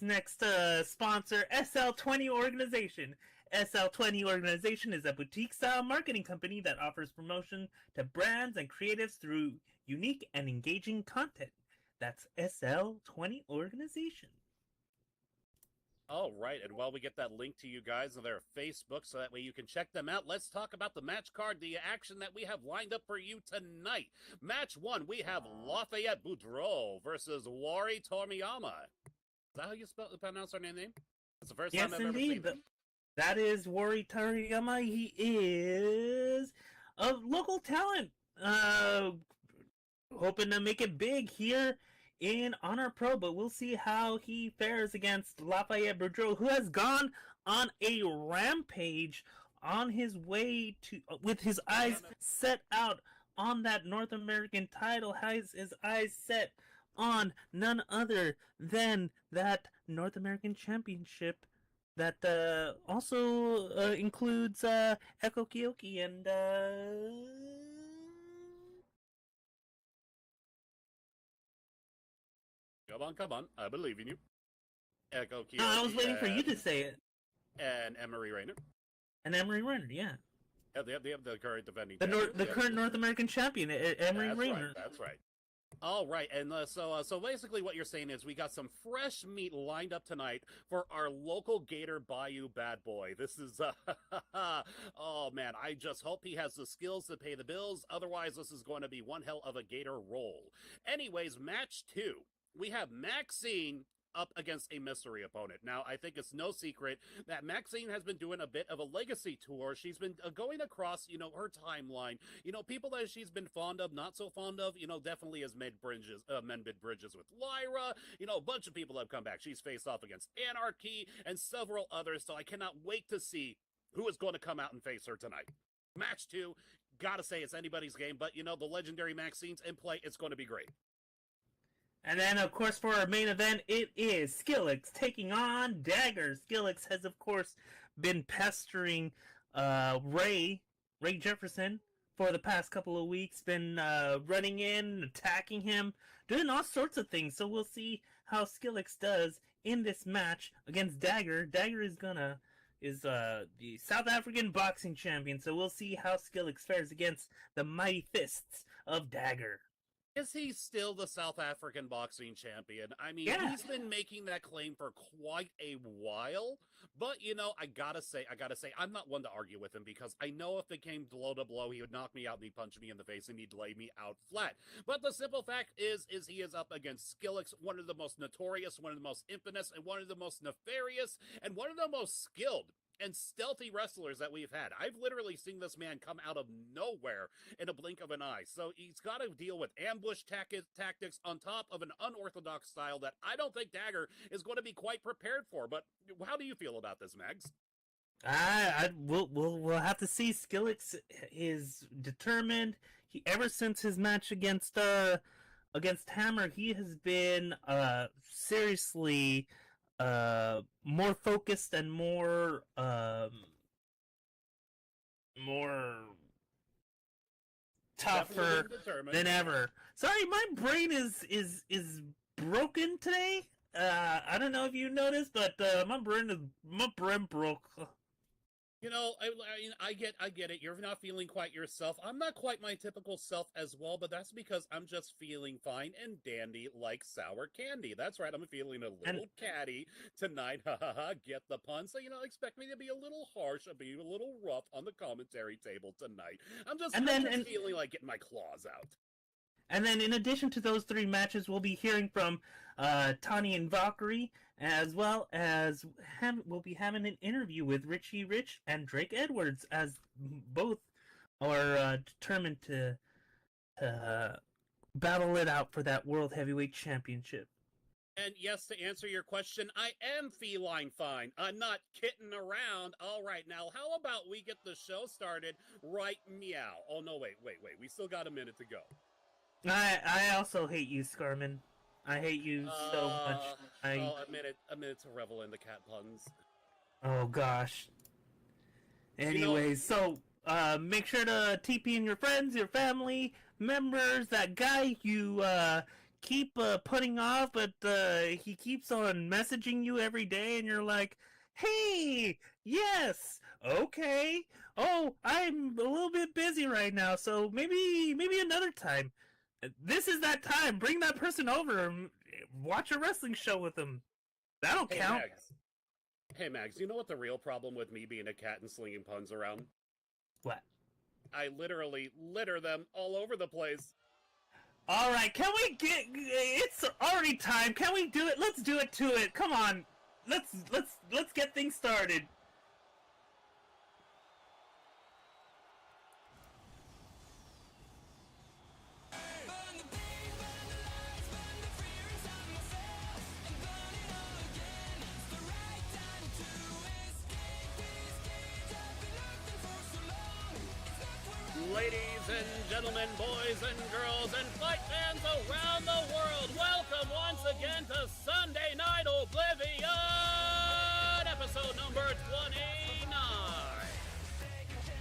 next sponsor, SL20 Organization. SL20 Organization is a boutique-style marketing company that offers promotion to brands and creatives through unique and engaging content. That's SL20 Organization. All right, and while we get that link to you guys on their Facebook so that way you can check them out, let's talk about the match card, the action that we have lined up for you tonight. Match 1, we have Lafayette Boudreaux versus Wari Tomiyama. Is that how you pronounce her name? That's the first time I've ever seen it. That is Wari Toriyama. He is a local talent. Hoping to make it big here in Honor Pro, but we'll see how he fares against Lafayette Boudreaux, who has gone on a rampage on his way to, with his eyes set out on that North American title, has his eyes set on none other than that North American Championship that also includes Eko Kiyoki and Come on, I believe in you. Eko Kiyoki. I was waiting for you to say it. And Emery Rayner. And Emery Rayner, yeah. Yeah, they have the current defending the current North American champion, Emery Rayner. Right, that's right. All right, and so basically what you're saying is we got some fresh meat lined up tonight for our local Gator Bayou bad boy. This is, oh man, I just hope he has the skills to pay the bills. Otherwise, this is going to be one hell of a Gator roll. Anyways, match 2. We have Maxine up against a mystery opponent. Now, I think it's no secret that Maxine has been doing a bit of a legacy tour. She's been going across, her timeline. People that she's been fond of, not so fond of, definitely has mended bridges with Lyra. A bunch of people have come back. She's faced off against Anarchy and several others, so I cannot wait to see who is going to come out and face her tonight. Match 2, gotta say it's anybody's game, but, the legendary Maxine's in play. It's going to be great. And then, of course, for our main event, it is Skillix taking on Dagger. Skillix has, of course, been pestering Ray Jefferson for the past couple of weeks, been running in, attacking him, doing all sorts of things. So we'll see how Skillix does in this match against Dagger. Dagger is the South African boxing champion, so we'll see how Skillix fares against the mighty fists of Dagger. Is he still the South African boxing champion? I mean, He's been making that claim for quite a while. But, I gotta say, I'm not one to argue with him because I know if it came blow to blow, he would knock me out and he'd punch me in the face and he'd lay me out flat. But the simple fact is he is up against Skillix, one of the most notorious, one of the most infamous, and one of the most nefarious, and one of the most skilled and stealthy wrestlers that we've had. I've literally seen this man come out of nowhere in a blink of an eye. So he's got to deal with ambush tactics on top of an unorthodox style that I don't think Dagger is going to be quite prepared for. But how do you feel about this, Mags? We'll have to see. Skillix is determined. Ever since his match against Hammer, he has been seriously more focused and more tougher than ever. Sorry, my brain is broken today. I don't know if you noticed, but my brain broke. I get it. You're not feeling quite yourself. I'm not quite my typical self as well, but that's because I'm just feeling fine and dandy like sour candy. That's right. I'm feeling a little catty tonight. Ha ha ha. Get the pun. So, expect me to be a little harsh, be a little rough on the commentary table tonight. I'm just feeling like getting my claws out. And then in addition to those 3 matches, we'll be hearing from Tani and Valkyrie, as well as we'll be having an interview with Richie Rich and Drake Edwards, as both are determined to battle it out for that World Heavyweight Championship. And yes, to answer your question, I am feline fine. I'm not kidding around. All right, now, how about we get the show started right meow? Oh, no, wait. We still got a minute to go. I also hate you, Scarman. I hate you so much. A minute to revel in the cat puns. Oh gosh. Anyways, so make sure to TP in your friends, your family members, that guy you keep putting off, but he keeps on messaging you every day, and you're like, "Hey, yes, okay. Oh, I'm a little bit busy right now, so maybe another time." This is that time. Bring that person over and watch a wrestling show with them. That'll Hey, count. Mags. Hey, Mags, you know what the real problem with me being a cat and slinging puns around? What? I literally litter them all over the place. All right, can we get? It's already time. Can we do it? Let's do it to it. Come on. Let's get things started. Ladies and gentlemen, boys and girls, and fight fans around the world, welcome once again to Sunday Night Oblivion, episode number 29.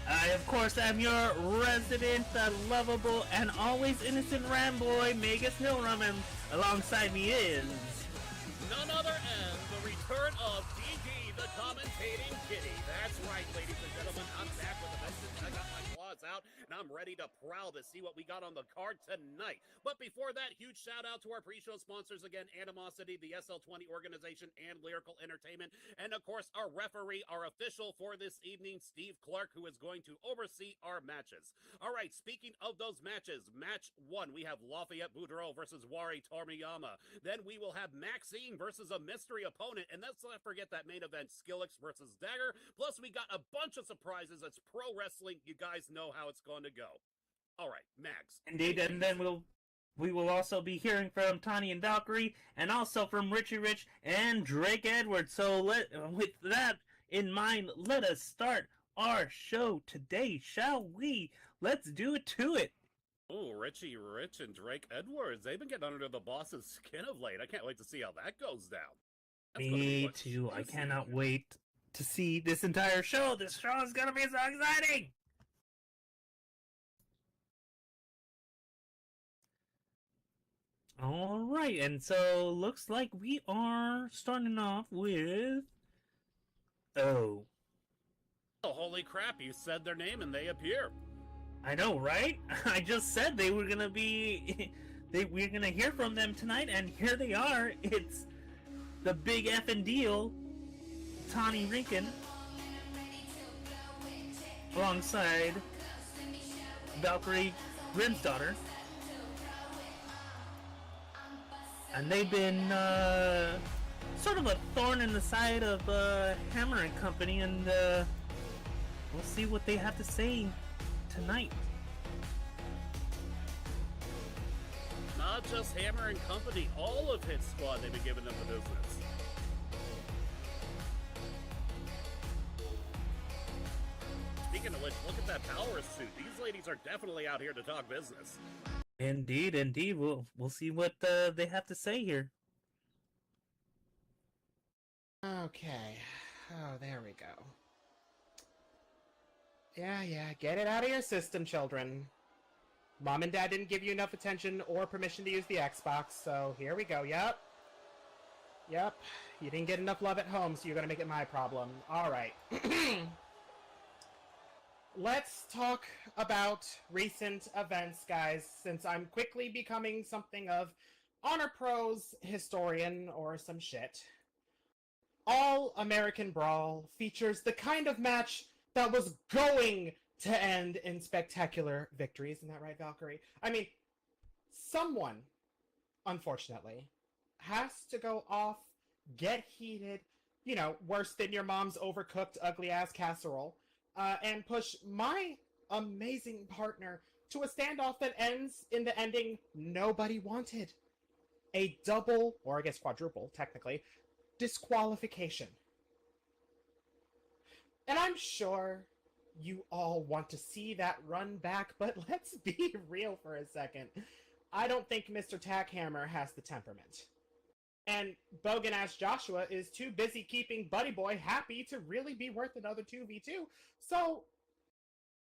I, of course, am your resident, lovable, and always innocent Ramboy, Magus Nilrum, and alongside me is... none other than the return of DD, the commentating kitty. That's right, ladies and gentlemen, I'm back with a vengeance. I got my claws out, and I'm ready to prowl to see what we got on the card tonight. But before that, huge shout out to our pre-show sponsors again, Animosity, the SL20 organization, and Lyrical Entertainment, and of course our referee, our official for this evening, Steve Clark, who is going to oversee our matches. All right, speaking of those matches, match 1, we have Lafayette Boudreaux versus Wari Tormiyama. Then we will have Maxine versus a mystery opponent, and let's not forget that main event, Skillix versus Dagger. Plus we got a bunch of surprises. It's pro wrestling. You guys know how it's going to go. All right, Max. Indeed, and then we will also be hearing from Tani and Valkyrie, and also from Richie Rich and Drake Edwards. So with that in mind, let us start our show today, shall we? Let's do it to it. Oh, Richie Rich and Drake Edwards. They've been getting under the boss's skin of late. I can't wait to see how that goes down. Me too. I cannot wait to see this entire show. This show is going to be so exciting. All right, and so looks like we are starting off with... Oh. Oh, holy crap, you said their name and they appear. I know, right? I just said they were gonna be... we're gonna hear from them tonight, and here they are. It's the big effing deal, Tani Rinkin, alongside Valkyrie Grimsdottir. And they've been sort of a thorn in the side of Hammer and Company, and we'll see what they have to say tonight. Not just Hammer and Company, all of Hit Squad, they've been giving them the business. Speaking of which, look at that power suit. These ladies are definitely out here to talk business. Indeed, indeed. We'll see what they have to say here. Okay. Oh, there we go. Yeah, get it out of your system, children. Mom and Dad didn't give you enough attention or permission to use the Xbox, so here we go, yep. You didn't get enough love at home, so you're gonna make it my problem. Alright. Let's talk about recent events, guys, since I'm quickly becoming something of Honor Pro's historian or some shit. All American Brawl features the kind of match that was going to end in spectacular victories. Isn't that right, Valkyrie? I mean, someone, unfortunately, has to go off, get heated, you know, worse than your mom's overcooked, ugly-ass casserole, and push my amazing partner to a standoff that ends in the ending nobody wanted. A double, or I guess quadruple, technically, disqualification. And I'm sure you all want to see that run back, but let's be real for a second. I don't think Mr. Tackhammer has the temperament. And Bogan-ass Joshua is too busy keeping Buddy Boy happy to really be worth another 2v2. So,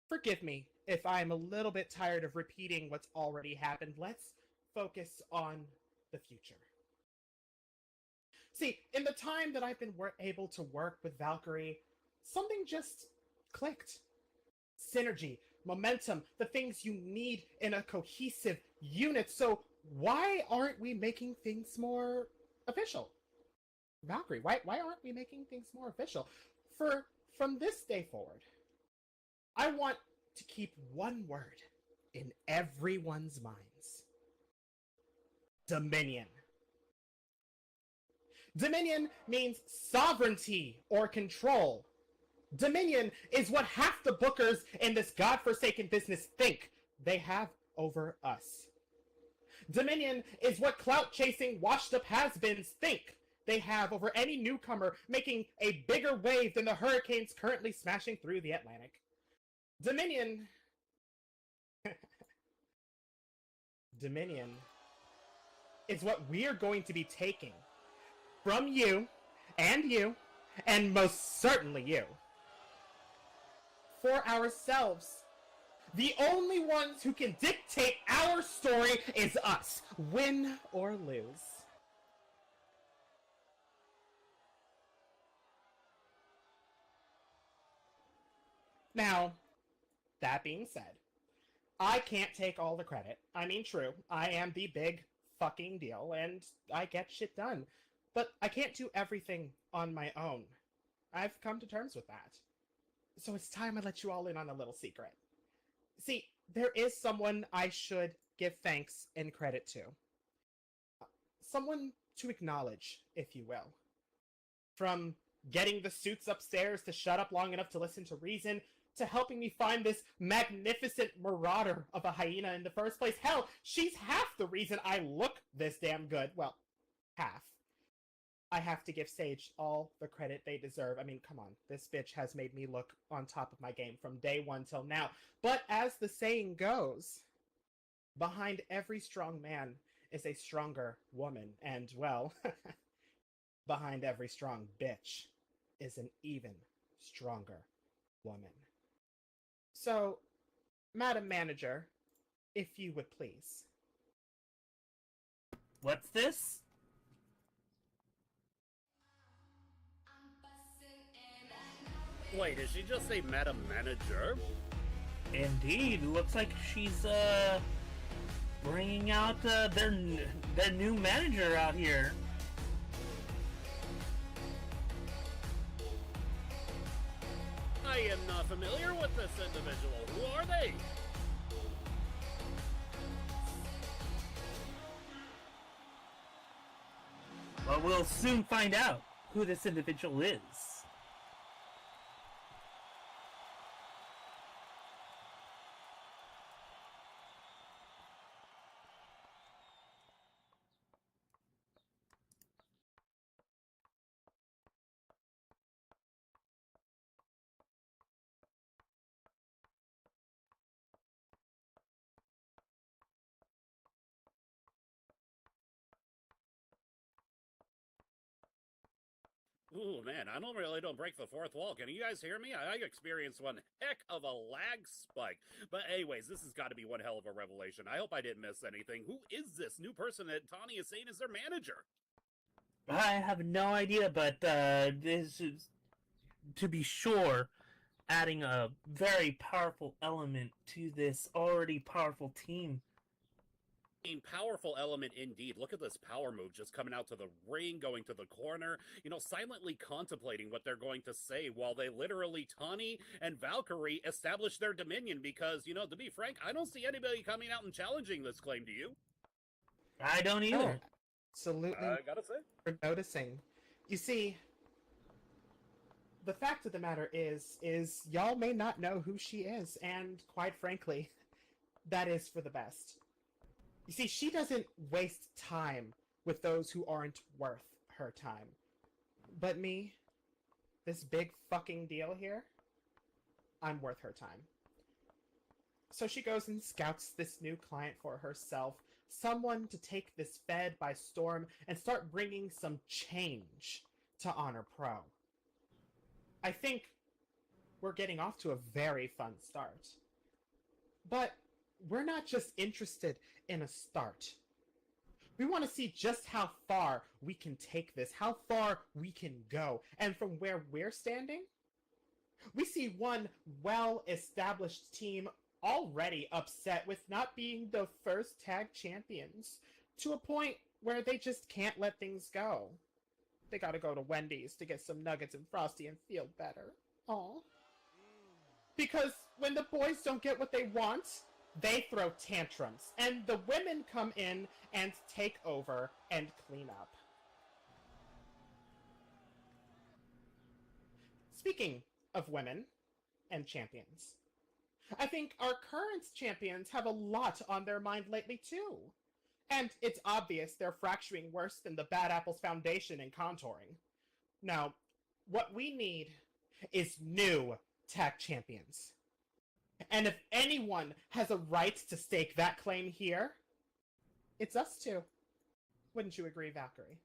forgive me if I'm a little bit tired of repeating what's already happened. Let's focus on the future. See, in the time that I've been able to work with Valkyrie, something just clicked. Synergy, momentum, the things you need in a cohesive unit. So why aren't we making things more official? Valkyrie, why aren't we making things more official? From this day forward, I want to keep one word in everyone's minds. Dominion. Dominion means sovereignty or control. Dominion is what half the bookers in this godforsaken business think they have over us. Dominion is what clout-chasing, washed-up has-beens think they have over any newcomer making a bigger wave than the hurricanes currently smashing through the Atlantic. Dominion... Dominion is what we're going to be taking from you, and most certainly you. For ourselves. The only ones who can dictate our story is us, win or lose. Now, that being said, I can't take all the credit. I mean, true, I am the big fucking deal, and I get shit done. But I can't do everything on my own. I've come to terms with that. So it's time I let you all in on a little secret. See, there is someone I should give thanks and credit to. Someone to acknowledge, if you will. From getting the suits upstairs to shut up long enough to listen to reason, to helping me find this magnificent marauder of a hyena in the first place. Hell, she's half the reason I look this damn good. Well, half. I have to give Sage all the credit they deserve. I mean, come on. This bitch has made me look on top of my game from day one till now. But as the saying goes, behind every strong man is a stronger woman. And, well, behind every strong bitch is an even stronger woman. So, Madam Manager, if you would please. What's this? Wait, did she just say Madam Manager? Indeed, looks like she's bringing out their new manager out here. I am not familiar with this individual. Who are they? Well, we'll soon find out who this individual is. Ooh, man, I don't break the fourth wall. Can you guys hear me? I experienced one heck of a lag spike. But anyways, this has got to be one hell of a revelation. I hope I didn't miss anything. Who is this new person that Tawny is saying is their manager? I have no idea, but this is, to be sure, adding a very powerful element to this already powerful team. Powerful element indeed. Look at this power move just coming out to the ring, going to the corner, silently contemplating what they're going to say while they literally, Tawny and Valkyrie, establish their dominion because, to be frank, I don't see anybody coming out and challenging this claim, do you? I don't either. Oh, absolutely. I gotta say. For noticing. You see, the fact of the matter is y'all may not know who she is, and quite frankly, that is for the best. You see, she doesn't waste time with those who aren't worth her time. But me, this big fucking deal here, I'm worth her time. So she goes and scouts this new client for herself, someone to take this Fed by storm and start bringing some change to Honor Pro. I think we're getting off to a very fun start. But we're not just interested in a start. We want to see just how far we can take this, how far we can go. And from where we're standing, we see one well-established team already upset with not being the first tag champions, to a point where they just can't let things go. They gotta go to Wendy's to get some nuggets and Frosty and feel better. Aw. Because when the boys don't get what they want, they throw tantrums, and the women come in and take over and clean up. Speaking of women and champions, I think our current champions have a lot on their mind lately too. And it's obvious they're fracturing worse than the Bad Apples Foundation in contouring. Now, what we need is new tag champions. And if anyone has a right to stake that claim here, it's us two. Wouldn't you agree, Valkyrie?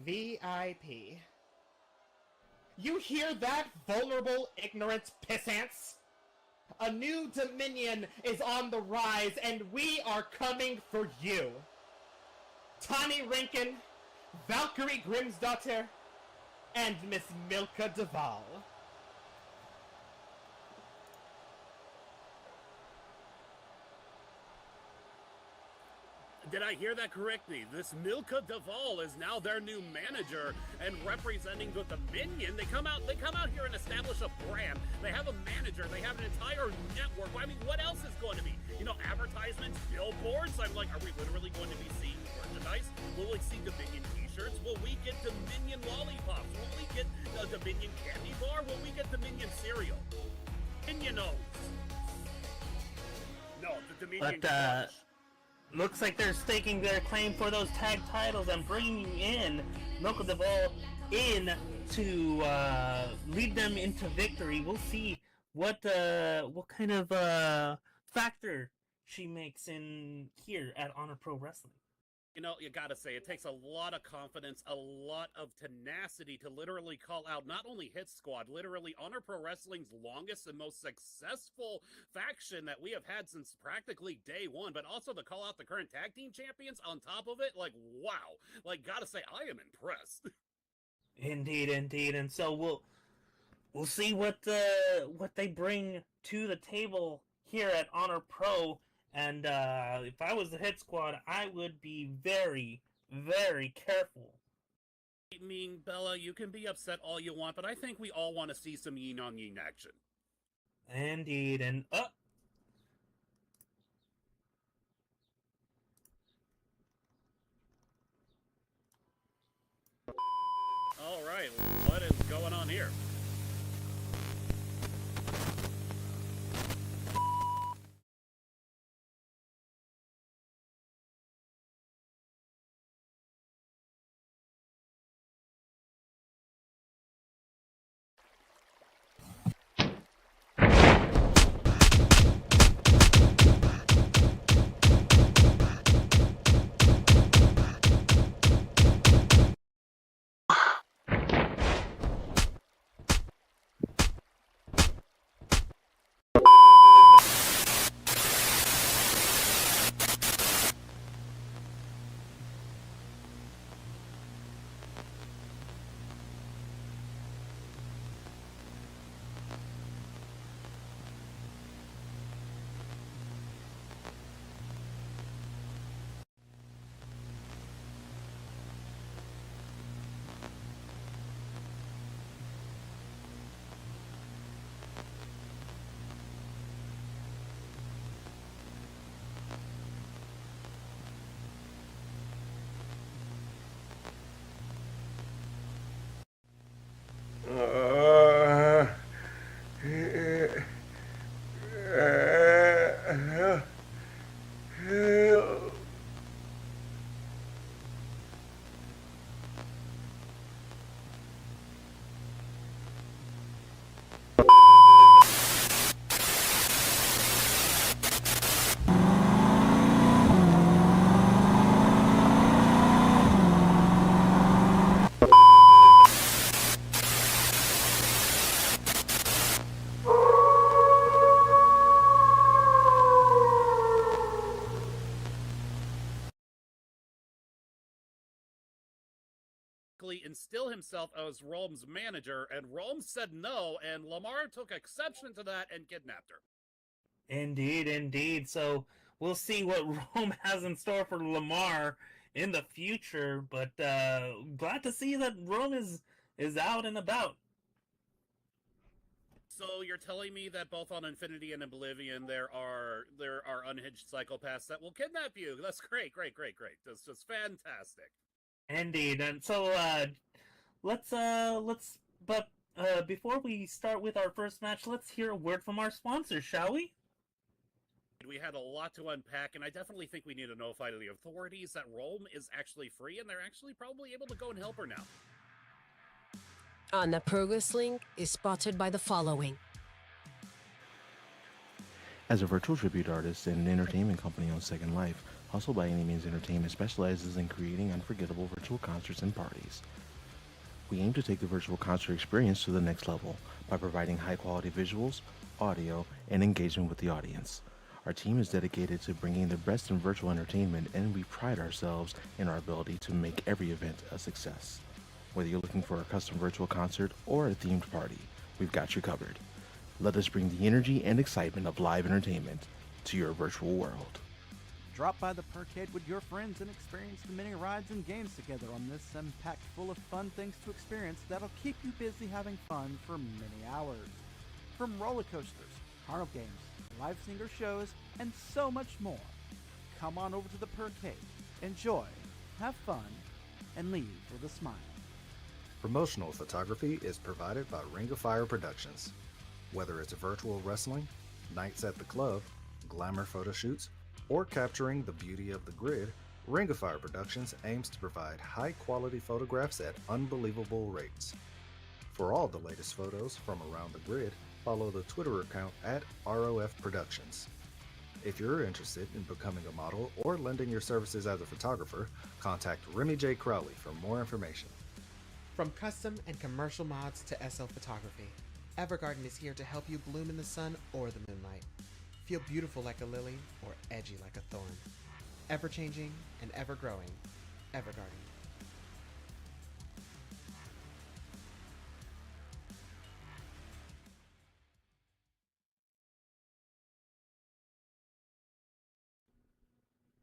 VIP. You hear that, vulnerable, ignorant pissants? A new Dominion is on the rise, and we are coming for you. Tani Rinken, Valkyrie Grimsdottir, and Miss Milka Duval. Did I hear that correctly? This Milka Duval is now their new manager and representing the Dominion. They come out here and establish a brand. They have a manager. They have an entire network. I mean, what else is going to be? You know, advertisements, billboards. I'm like, are we literally going to be seeing merchandise? Will we see Dominion t-shirts? Will we get Dominion lollipops? Will we get a Dominion candy bar? Will we get Dominion cereal? Dominion-os. No, the Dominion crunch. Looks like they're staking their claim for those tag titles and bringing in Milka Duval in to lead them into victory. We'll see what kind of factor she makes in here at Honor Pro Wrestling. You know, you gotta say, it takes a lot of confidence, a lot of tenacity to literally call out not only Hit Squad, literally Honor Pro Wrestling's longest and most successful faction that we have had since practically day one, but also to call out the current tag team champions on top of it. Like, wow. Like, gotta say, I am impressed. Indeed, indeed. And so we'll see what they bring to the table here at Honor Pro. And if I was the Hit Squad, I would be very, very careful. I mean, Bella, you can be upset all you want, but I think we all want to see some yin on yin action. Indeed, and All right, what is going on here? basically instill himself as Rome's manager, and Rome said no, and Lamar took exception to that and kidnapped her. Indeed, indeed. So we'll see what Rome has in store for Lamar in the future. But glad to see that Rome is out and about. So you're telling me that both on Infinity and Oblivion there are unhinged psychopaths that will kidnap you? That's great. That's just fantastic. Indeed, and so let's but before we start with our first match, let's hear a word from our sponsors, shall we? We had a lot to unpack, and I definitely think we need to notify the authorities that Rome is actually free, and they're actually probably able to go and help her now. The progress link is spotted by the following. As a virtual tribute artist and an entertainment company on Second Life, Hustle by Any Means Entertainment specializes in creating unforgettable virtual concerts and parties. We aim to take the virtual concert experience to the next level by providing high-quality visuals, audio, and engagement with the audience. Our team is dedicated to bringing the best in virtual entertainment, and we pride ourselves in our ability to make every event a success. Whether you're looking for a custom virtual concert or a themed party, we've got you covered. Let us bring the energy and excitement of live entertainment to your virtual world. Drop by the Percade with your friends and experience the many rides and games together on this packed full of fun things to experience that'll keep you busy having fun for many hours. From roller coasters, carnival games, live singer shows, and so much more. Come on over to the Percade, enjoy, have fun, and leave with a smile. Promotional photography is provided by Ring of Fire Productions. Whether it's virtual wrestling, nights at the club, glamour photo shoots, or capturing the beauty of the grid, Ring of Fire Productions aims to provide high-quality photographs at unbelievable rates. For all the latest photos from around the grid, follow the Twitter account at ROF Productions. If you're interested in becoming a model or lending your services as a photographer, contact Remy J. Crowley for more information. From custom and commercial mods to SL photography, Evergarden is here to help you bloom in the sun or the moonlight. Feel beautiful like a lily or edgy like a thorn. Ever-changing and ever-growing, Evergarden.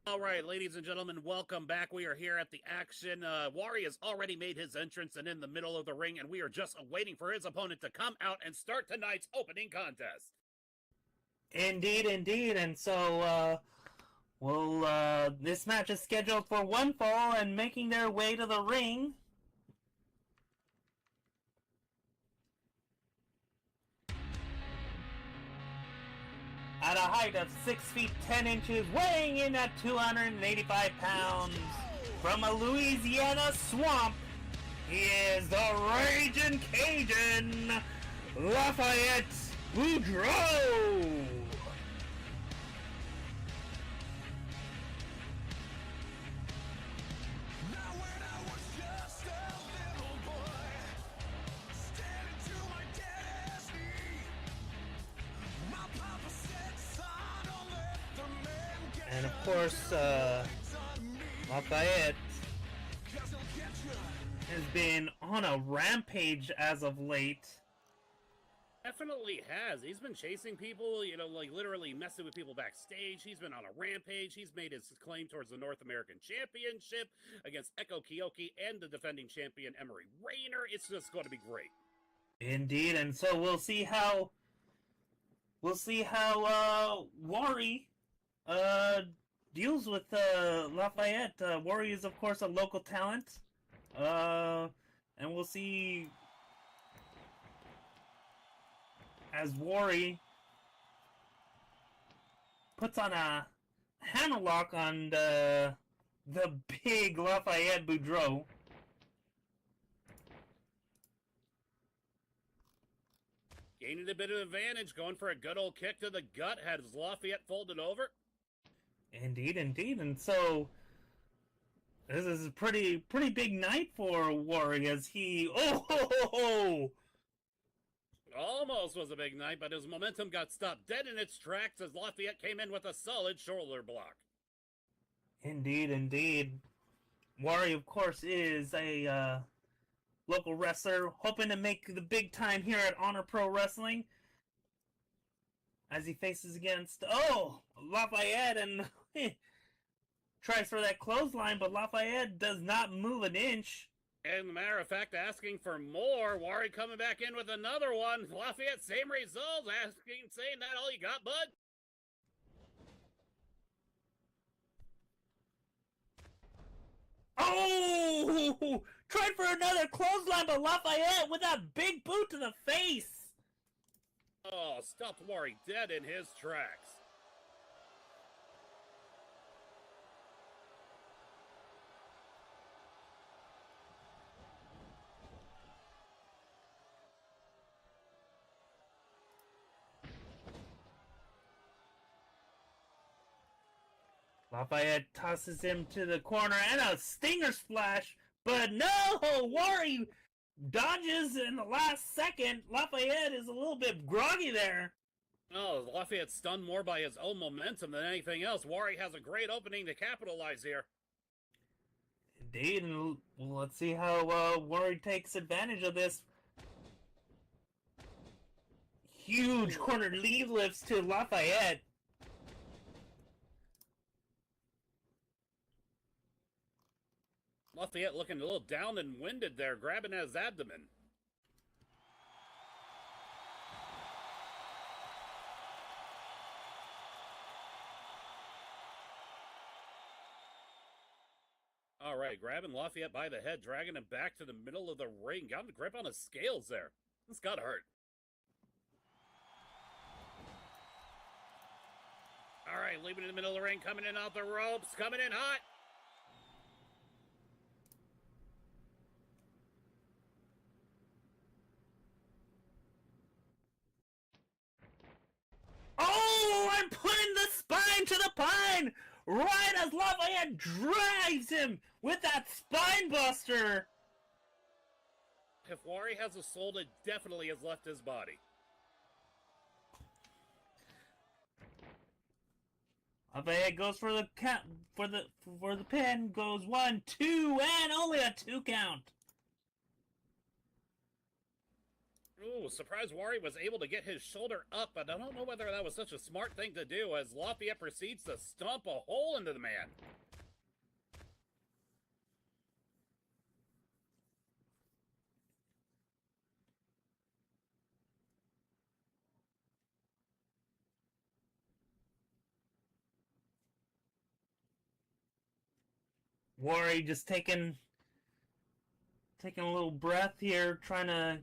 All right, ladies and gentlemen, welcome back. We are here at the action. Wari has already made his entrance and in the middle of the ring, and we are just waiting for his opponent to come out and start tonight's opening contest. Indeed, indeed, and so this match is scheduled for one fall, and making their way to the ring. At a height of 6 feet 10 inches, weighing in at 285 pounds, from a Louisiana swamp, he is the Raging Cajun, Lafayette Boudreaux! And of course, Lafayette has been on a rampage as of late. Definitely has. He's been chasing people, like literally messing with people backstage. He's been on a rampage. He's made his claim towards the North American Championship against Eko Kiyoki and the defending champion Emery Rayner. It's just going to be great. Indeed, and so we'll see how Wari deals with Lafayette. Wari is of course a local talent, and we'll see as Wari puts on a hammerlock on the big Lafayette Boudreaux. Gaining a bit of advantage, going for a good old kick to the gut. Has Lafayette folded over? Indeed, indeed, and so this is a pretty big night for Wari as he Almost was a big night, but his momentum got stopped dead in its tracks as Lafayette came in with a solid shoulder block. Indeed, indeed. Wari, of course, is a local wrestler, hoping to make the big time here at Honor Pro Wrestling. As he faces against, Lafayette, and tries for that clothesline, but Lafayette does not move an inch. And the matter of fact, asking for more. Wari coming back in with another one. Lafayette, same result. Asking, saying that all you got, bud? Oh! Tried for another clothesline, but Lafayette with that big boot to the face. Oh, stopped Wari dead in his tracks. Lafayette tosses him to the corner and a stinger splash, but no! Wari dodges in the last second. Lafayette is a little bit groggy there. Oh, Lafayette's stunned more by his own momentum than anything else. Wari has a great opening to capitalize here. Indeed, and let's see how Wari takes advantage of this. Huge corner lead lifts to Lafayette. Lafayette looking a little down and winded there, grabbing at his abdomen. All right, grabbing Lafayette by the head, dragging him back to the middle of the ring. Got him a grip on his scales there. This got hurt. All right, leaving in the middle of the ring, coming in off the ropes, coming in hot. Oh, I'm putting the spine to the pine! Right as Lafayette drives him with that spine buster! If Wari has a soul, it definitely has left his body. Lafayette goes for the count, for the pin, goes 1, 2, and only a 2 count. Ooh, surprised Wari was able to get his shoulder up, but I don't know whether that was such a smart thing to do as Lafayette proceeds to stomp a hole into the man. Wari just taking a little breath here, trying to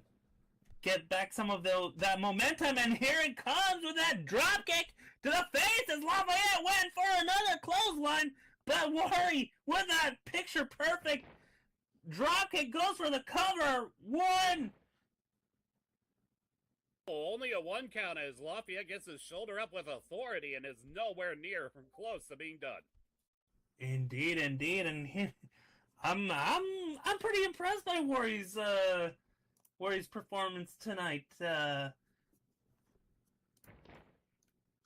get back some of that momentum, and here it comes with that drop kick to the face as Lafayette went for another clothesline, but Wari with that picture perfect drop kick goes for the cover. 1. Oh, only a 1 count as Lafayette gets his shoulder up with authority and is nowhere near from close to being done. Indeed, and I'm pretty impressed by Wari's performance tonight.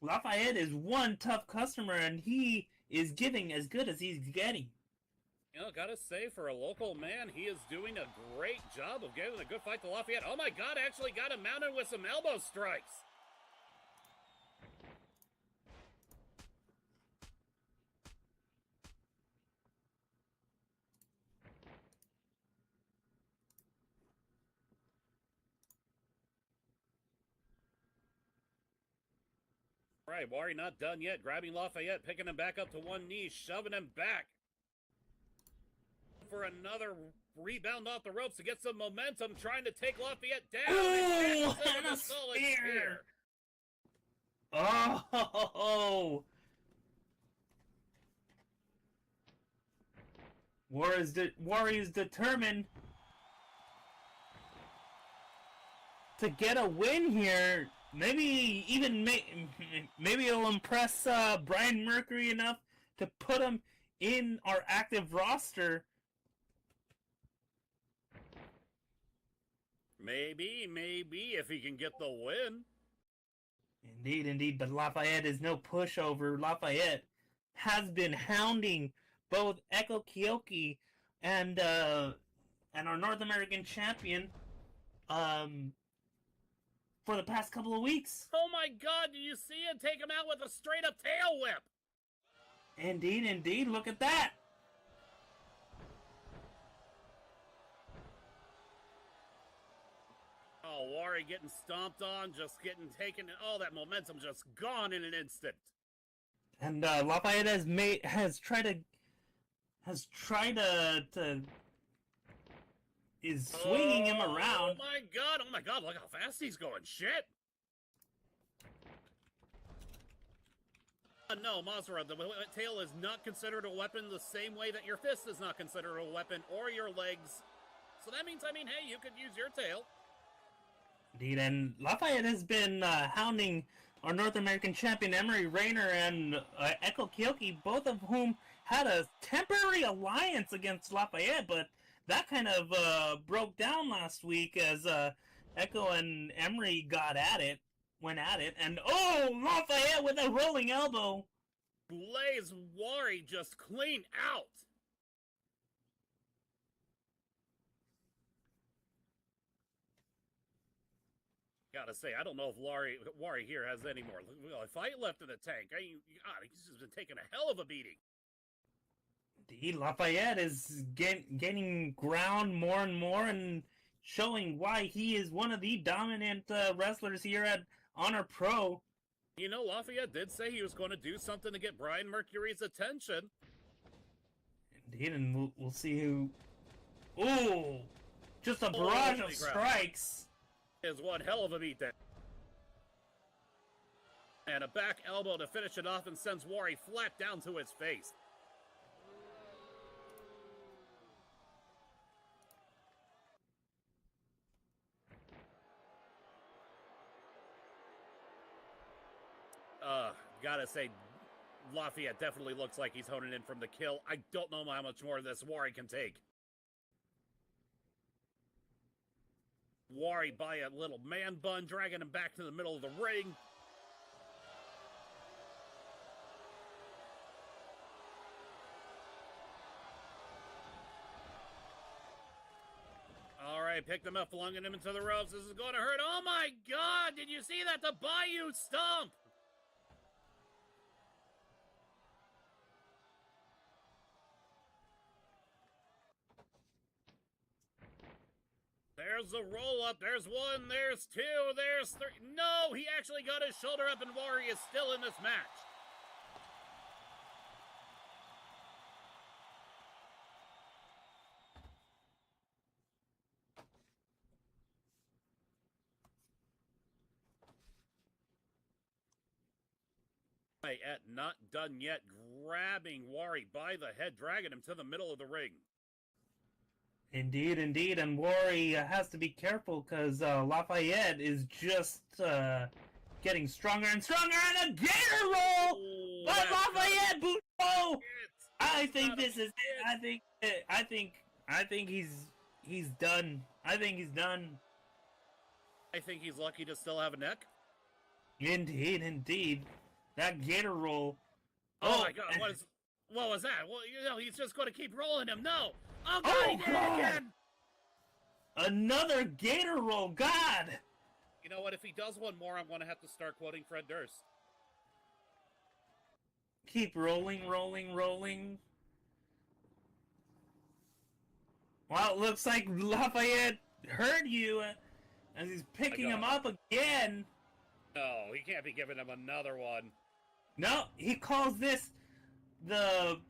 Lafayette is one tough customer, and he is giving as good as he's getting. You know, gotta say, for a local man, he is doing a great job of giving a good fight to Lafayette. Oh my God, actually got him mounted with some elbow strikes. Right, Wari not done yet. Grabbing Lafayette, picking him back up to one knee, shoving him back. For another rebound off the ropes to get some momentum, trying to take Lafayette down. Ooh, and a spear. Oh! Wari is determined to get a win here. Maybe it'll impress Brian Mercury enough to put him in our active roster. Maybe if he can get the win. Indeed, but Lafayette is no pushover. Lafayette has been hounding both Echo Kyoki and and our North American champion for the past couple of weeks. Oh my god, did you see him take him out with a straight up tail whip? Indeed, indeed. Look at that. Oh, Wari getting stomped on, just getting taken, all that momentum just gone in an instant. And Lafayette has tried to is swinging him around. Oh my god, look how fast he's going, shit! No, Mazra, the tail is not considered a weapon the same way that your fist is not considered a weapon, or your legs. So that means, hey, you could use your tail. Indeed, and Lafayette has been hounding our North American champion Emery Rayner and Echo Kyoki, both of whom had a temporary alliance against Lafayette, but that kind of broke down last week as Echo and Emery went at it, and oh, Lafayette with a rolling elbow! Blaze Wari just clean out! Gotta say, I don't know if Wari here has any more fight left in the tank. God, he's just been taking a hell of a beating. Indeed, Lafayette is gaining ground more and more and showing why he is one of the dominant wrestlers here at Honor Pro. You know, Lafayette did say he was going to do something to get Brian Mercury's attention. Indeed, and we'll see who... Ooh! Just a barrage of strikes! Is one hell of a beat there. And a back elbow to finish it off and sends Wari flat down to his face. Gotta say, Lafayette definitely looks like he's honing in from the kill. I don't know how much more of this Wari can take. Wari by a little man bun, dragging him back to the middle of the ring. All right, picked him up, flung him into the ropes. This is going to hurt. Oh my god, did you see that? The Bayou Stomp! There's a roll-up, there's one, there's two, there's three. No, he actually got his shoulder up and Wari is still in this match. At not done yet, grabbing Wari by the head, dragging him to the middle of the ring. Indeed, indeed, and Wari has to be careful because Lafayette is just getting stronger and stronger, and a gator roll! Ooh, But Lafayette boot roll! I think this is it. I think he's done. I think he's done. I think he's lucky to still have a neck. Indeed, indeed. That gator roll. Oh my god, what was that? Well, you know, he's just going to keep rolling him. No! Oh god, he did it again! Another gator roll, God! You know what, if he does one more, I'm going to have to start quoting Fred Durst. Keep rolling, rolling, rolling. Well, it looks like Lafayette heard you as he's picking him up again. No, he can't be giving him another one. No, he calls this the...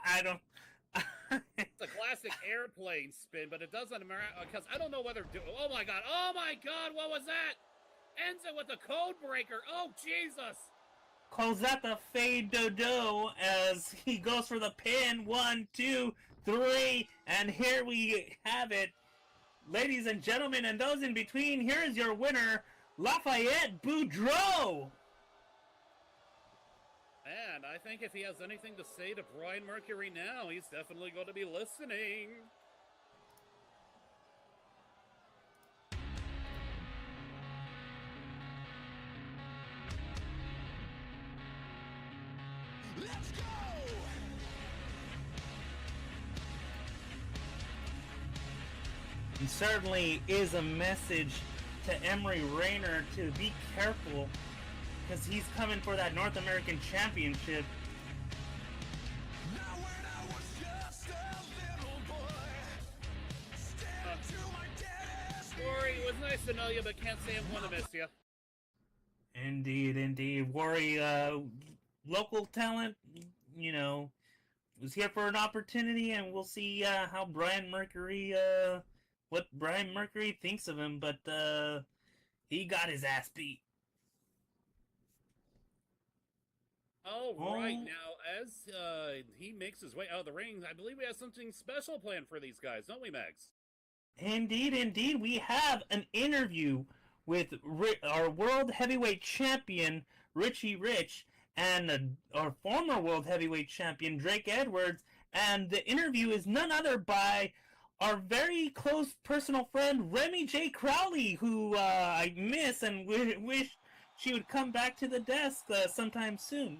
I don't... It's a classic airplane spin, but it doesn't matter, because I don't know whether... Oh my god, what was that? Ends it with a code breaker, oh Jesus! Calls that the fade dodo as he goes for the pin. 1, 2, 3, and here we have it. Ladies and gentlemen, and those in between, here is your winner, Lafayette Boudreaux! And I think if he has anything to say to Brian Mercury now, he's definitely going to be listening. Let's go! And certainly is a message to Emery Rayner to be careful, because he's coming for that North American Championship. Corey, it was nice to know you, but can't say I'm going to miss you. Indeed, indeed. Worry, local talent, you know, was here for an opportunity, and we'll see how Brian Mercury, what Brian Mercury thinks of him, but he got his ass beat. All right, now, as he makes his way out of the ring, I believe we have something special planned for these guys, don't we, Mags? Indeed, indeed. We have an interview with our World Heavyweight Champion, Richie Rich, and our former World Heavyweight Champion, Drake Edwards. And the interview is none other by our very close personal friend, Remy J. Crowley, who I miss and wish she would come back to the desk sometime soon.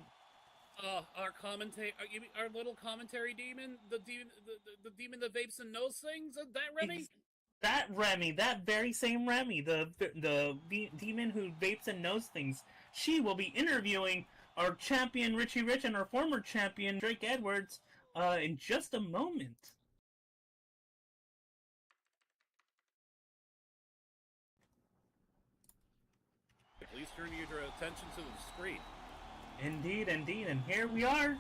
Our little commentary demon, the demon that vapes and knows things, that Remy? That Remy, that very same Remy, the demon who vapes and knows things. She will be interviewing our champion Richie Rich and our former champion Drake Edwards in just a moment. Please turn your attention to the screen. Indeed, indeed, and here we are.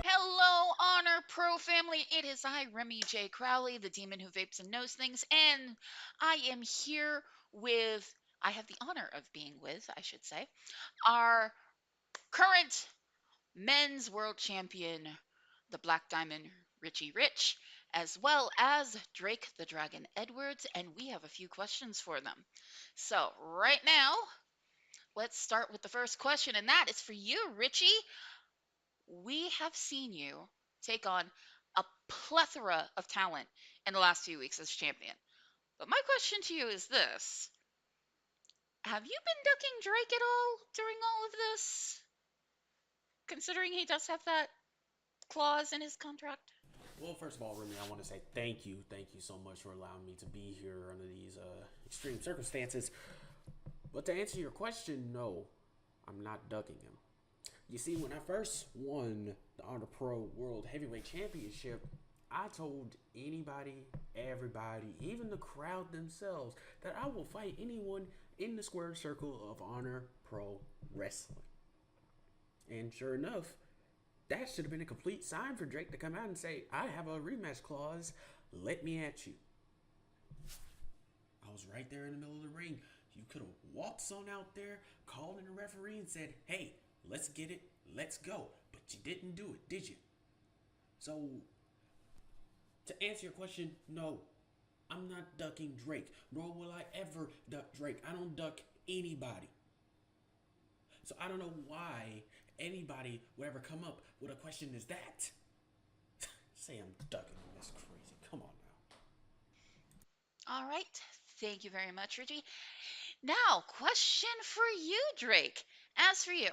Hello, Honor Pro family. It is I, Remy J. Crowley, the demon who vapes and knows things, and I am here with, I have the honor of being with, I should say, our current men's world champion, the Black Diamond, Richie Rich, as well as Drake the Dragon Edwards, and we have a few questions for them. So, right now, let's start with the first question, and that is for you, Richie. We have seen you take on a plethora of talent in the last few weeks as champion. But my question to you is this. Have you been ducking Drake at all during all of this? Considering he does have that clause in his contract? Well, first of all, Remy, I want to say thank you. Thank you so much for allowing me to be here under these extreme circumstances. But to answer your question, no, I'm not ducking him. You see, when I first won the Honor Pro World Heavyweight Championship, I told anybody, everybody, even the crowd themselves, that I will fight anyone in the square circle of Honor Pro Wrestling. And sure enough, that should have been a complete sign for Drake to come out and say, I have a rematch clause, let me at you. I was right there in the middle of the ring. You could have waltzed on out there, called in the referee and said, hey, let's get it, let's go. But you didn't do it, did you? So, to answer your question, no, I'm not ducking Drake, nor will I ever duck Drake. I don't duck anybody. So I don't know why anybody would ever come up with a question as that. Say I'm ducking him, that's crazy. Come on now. All right. Thank you very much, Richie. Now, question for you, Drake. As for you,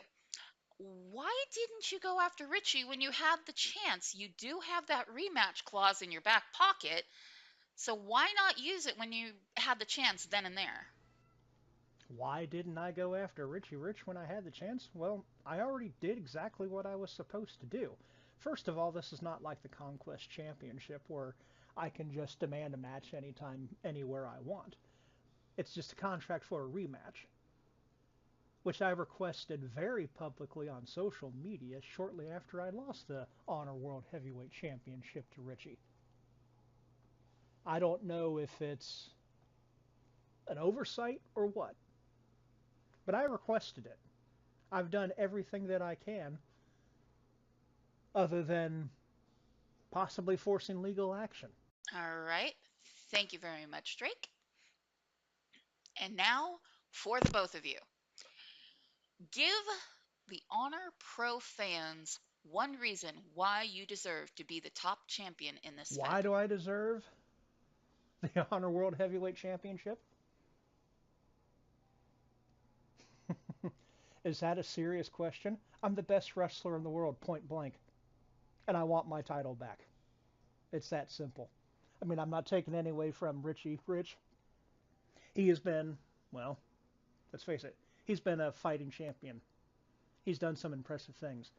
why didn't you go after Richie when you had the chance? You do have that rematch clause in your back pocket, so why not use it when you had the chance then and there? Why didn't I go after Richie Rich when I had the chance? Well, I already did exactly what I was supposed to do. First of all, this is not like the Conquest Championship where I can just demand a match anytime, anywhere I want. It's just a contract for a rematch, which I requested very publicly on social media shortly after I lost the Honor World Heavyweight Championship to Richie. I don't know if it's an oversight or what, but I requested it. I've done everything that I can other than possibly forcing legal action. All right. Thank you very much, Drake. And now, for the both of you, give the Honor Pro fans one reason why you deserve to be the top champion in this fight. Why do I deserve the Honor World Heavyweight Championship? Is that a serious question? I'm the best wrestler in the world, point blank. And I want my title back. It's that simple. I mean, I'm not taking any away from Richie Rich. He has been, well, let's face it, he's been a fighting champion. He's done some impressive things.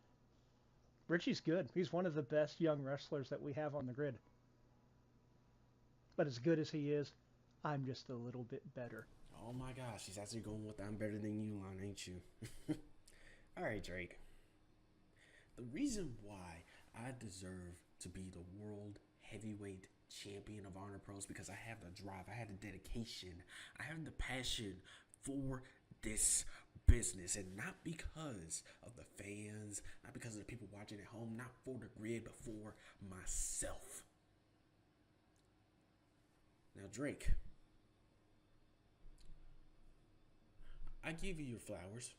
Richie's good. He's one of the best young wrestlers that we have on the grid. But as good as he is, I'm just a little bit better. Oh my gosh, he's actually going with the I'm better than you line, ain't you? Alright, Drake. The reason why I deserve to be the world heavyweight champion of Honor Pros because I have the drive, I have the dedication, I have the passion for this business, and not because of the fans, not because of the people watching at home, not for the grid, but for myself. Now, Drake, I give you your flowers.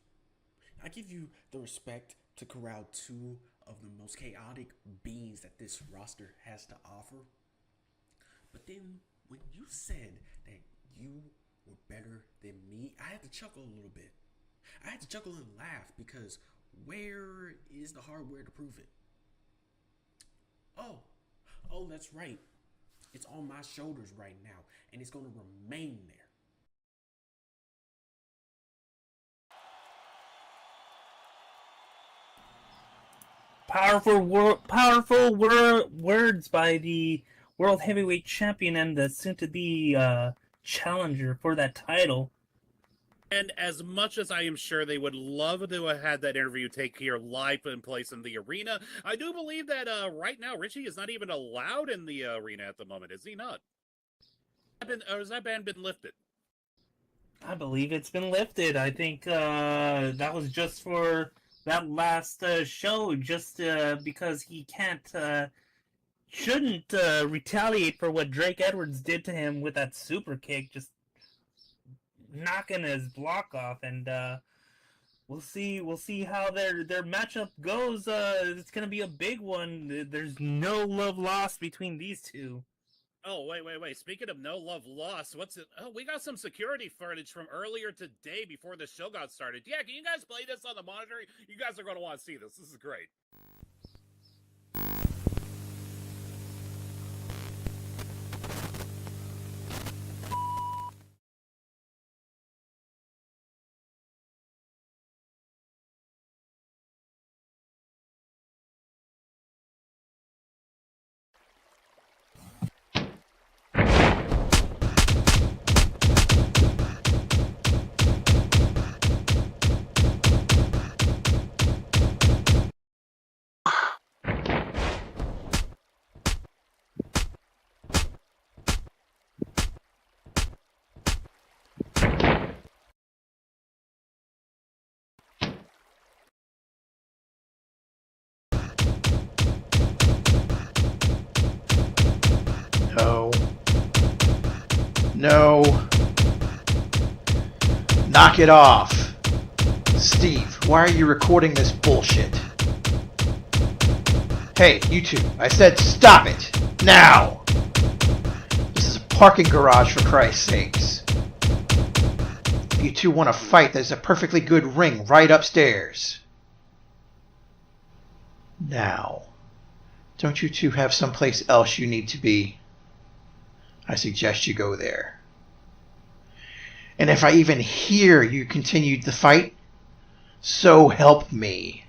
I give you the respect to corral two of the most chaotic beings that this roster has to offer. But then when you said that you were better than me, I had to chuckle a little bit. I had to chuckle and laugh because where is the hardware to prove it? Oh, that's right. It's on my shoulders right now, and it's going to remain there. Words by the world heavyweight champion and the soon-to-be challenger for that title. And as much as I am sure they would love to have had that interview take here live in place in the arena, I do believe that right now Richie is not even allowed in the arena at the moment, is he not? Or has that ban been lifted? I believe it's been lifted. I think that was just for that last show, just because he shouldn't retaliate for what Drake Edwards did to him with that super kick, just knocking his block off, and we'll see how their matchup goes. It's gonna be a big one. There's no love lost between these two. Oh, wait. Speaking of no love lost, what's it? Oh, we got some security footage from earlier today before the show got started. Yeah, can you guys play this on the monitor? You guys are going to want to see this. This is great. No. No. Knock it off. Steve, why are you recording this bullshit? Hey, you two, I said stop it! Now! This is a parking garage, for Christ's sakes. If you two want to fight, there's a perfectly good ring right upstairs. Now, don't you two have someplace else you need to be? I suggest you go there. And if I even hear you continued the fight, so help me.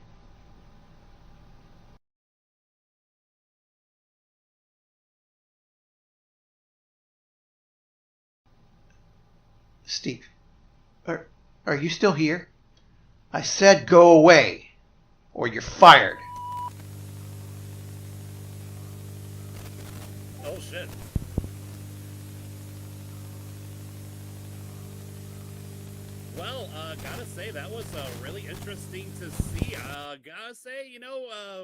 Steve, are you still here? I said go away, or you're fired. Oh, shit. Well, gotta say, that was really interesting to see. Gotta say,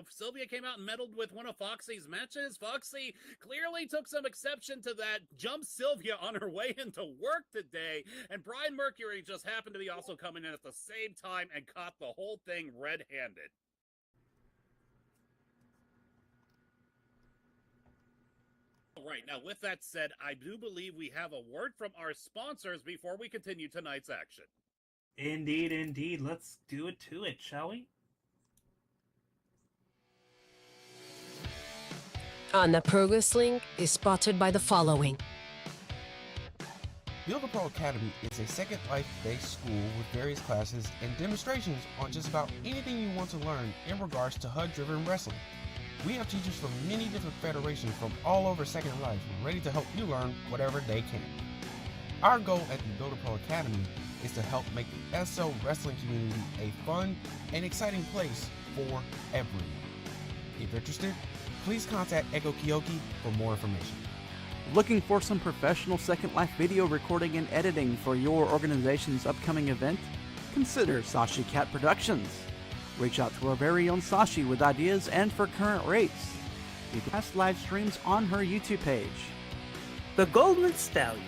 Sylvia came out and meddled with one of Foxy's matches. Foxy clearly took some exception to that, jumped Sylvia on her way into work today, and Brian Mercury just happened to be also coming in at the same time and caught the whole thing red-handed. Right, now with that said, I do believe we have a word from our sponsors before we continue tonight's action. Indeed, indeed. Let's do it to it, shall we? And the progress link is spotted by the following. Builder Pro Academy is a Second Life-based school with various classes and demonstrations on just about anything you want to learn in regards to HUD-driven wrestling. We have teachers from many different federations from all over Second Life ready to help you learn whatever they can. Our goal at the Builder Pro Academy is to help make the SO wrestling community a fun and exciting place for everyone. If interested, please contact Echo Kyoki for more information. Looking for some professional Second Life video recording and editing for your organization's upcoming event? Consider Sashi Cat Productions. Reach out to our very own Sashi with ideas and for current rates. You can watch live streams on her YouTube page. The Golden Stallion.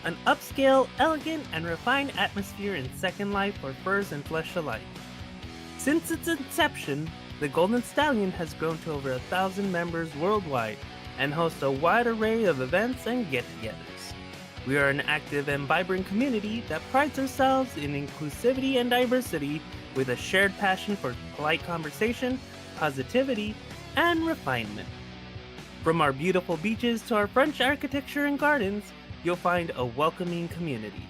An upscale, elegant, and refined atmosphere in Second Life for furs and flesh alike. Since its inception, the Golden Stallion has grown to over 1,000 members worldwide and hosts a wide array of events and get-togethers. We are an active and vibrant community that prides ourselves in inclusivity and diversity with a shared passion for polite conversation, positivity, and refinement. From our beautiful beaches to our French architecture and gardens, you'll find a welcoming community.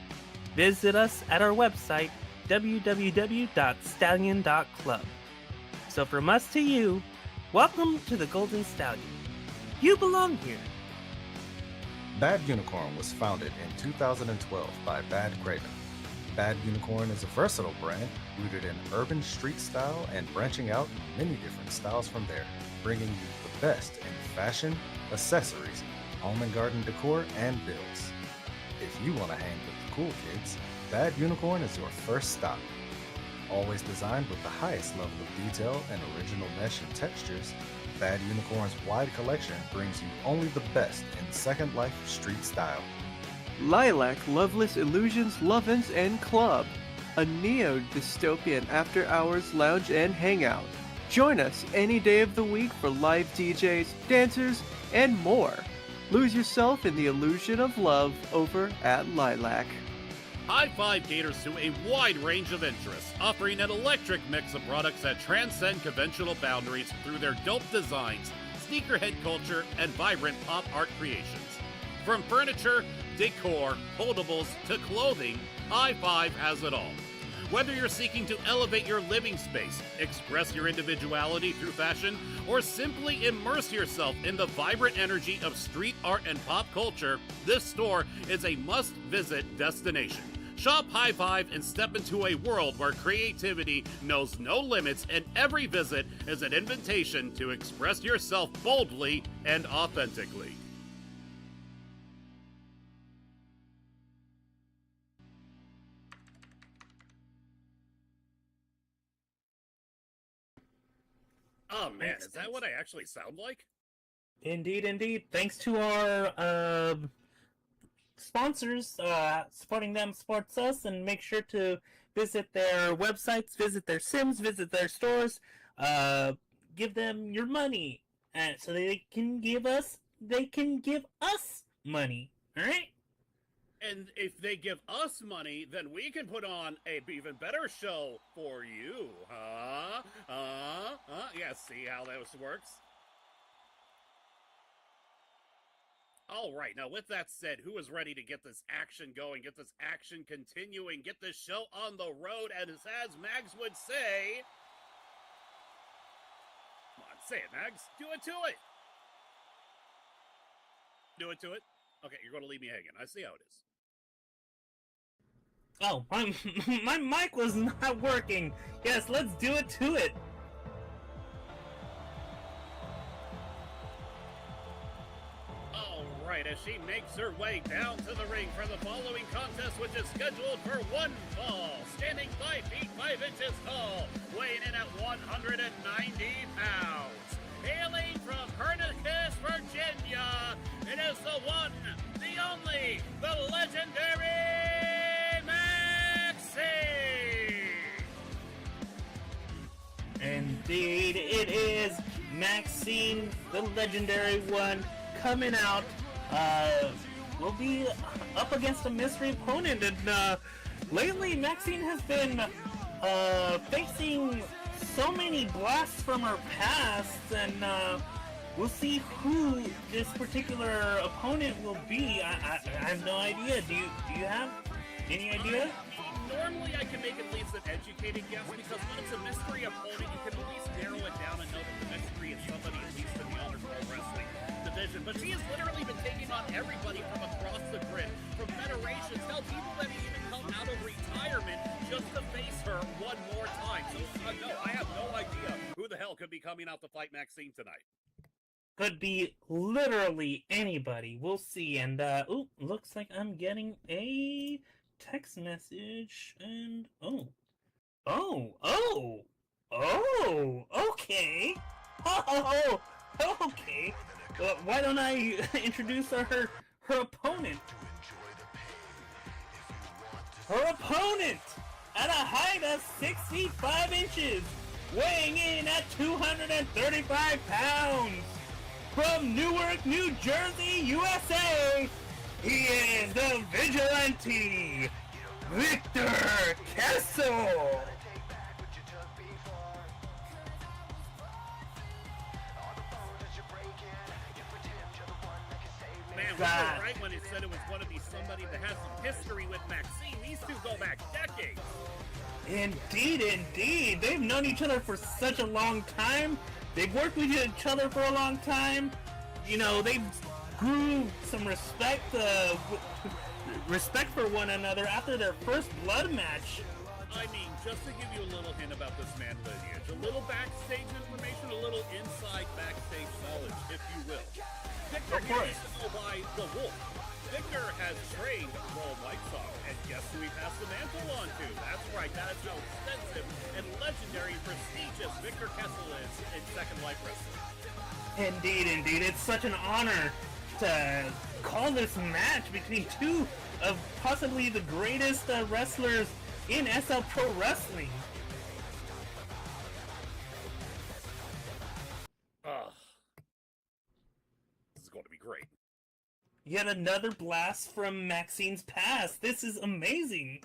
Visit us at our website, www.stallion.club. So from us to you, welcome to the Golden Stallion. You belong here. Bad Unicorn was founded in 2012 by Bad Craven. Bad Unicorn is a versatile brand rooted in urban street style and branching out many different styles from there, bringing you the best in fashion, accessories, home and garden decor, and builds. If you want to hang with the cool kids, Bad Unicorn is your first stop. Always designed with the highest level of detail and original mesh and textures, Bad Unicorn's wide collection brings you only the best in Second Life street style. Lilac Loveless Illusions Lovin's and Club, a neo-dystopian after-hours lounge and hangout. Join us any day of the week for live DJs, dancers, and more. Lose yourself in the illusion of love over at Lilac. High Five caters to a wide range of interests, offering an electric mix of products that transcend conventional boundaries through their dope designs, sneakerhead culture, and vibrant pop art creations. From furniture, decor, foldables, to clothing, High Five has it all. Whether you're seeking to elevate your living space, express your individuality through fashion, or simply immerse yourself in the vibrant energy of street art and pop culture, this store is a must-visit destination. Shop High Five and step into a world where creativity knows no limits, and every visit is an invitation to express yourself boldly and authentically. Oh man, is that what I actually sound like? Indeed, indeed. Thanks to our sponsors, supporting them supports us, and make sure to visit their websites, visit their sims, visit their stores, give them your money, and so they can give us money. All right. And if they give us money, then we can put on a even better show for you, huh? Yeah, see how this works? All right, now with that said, who is ready to get this action going, get this action continuing, get this show on the road, and as Mags would say... Come on, say it, Mags. Do it to it. Do it to it. Okay, you're going to leave me hanging. I see how it is. Oh, my mic was not working. Yes, let's do it to it. All right, as she makes her way down to the ring for the following contest, which is scheduled for one fall, standing 5 feet 5 inches tall, weighing in at 190 pounds, hailing from Copernicus, Virginia, it is the one, the only, the legendary Indeed, it is Maxine, the legendary one, coming out. Will be up against a mystery opponent, and lately Maxine has been facing so many blasts from her past, and we'll see who this particular opponent will be. I have no idea. Do you have any idea? Normally I can make at least an educated guess, because when it's a mystery opponent, you can at least narrow it down and know that the mystery is somebody at least in the Honor Pro Wrestling division. But she has literally been taking on everybody from across the grid, from federations, hell, people that have even come out of retirement just to face her one more time. So, no, I have no idea who the hell could be coming out to fight Maxine tonight. Could be literally anybody. We'll see. And, looks like I'm getting a text message, and okay. Okay. Why don't I introduce her opponent? Her opponent, at a height of 65 inches, weighing in at 235 pounds, from Newark, New Jersey, USA, he is the Vigilante, Victor Kessel! Man, we were right when it said it was going to be somebody that has some history with Maxine. These two go back decades. Indeed. They've known each other for such a long time. They've worked with each other for a long time. You know, they've grew some respect for one another after their first blood match. I mean, just to give you a little hint about this man lineage, a little backstage information, a little inside backstage knowledge, if you will. Victor used to go by The Wolf. Victor has trained Roll Whitesong, and guess who he passed the mantle on to? That's right, that is how extensive and legendary and prestigious Victor Kessel is in Second Life Wrestling. Indeed. It's such an honor to call this match between two of possibly the greatest wrestlers in SL Pro Wrestling. This is going to be great. Yet another blast from Maxine's past. This is amazing.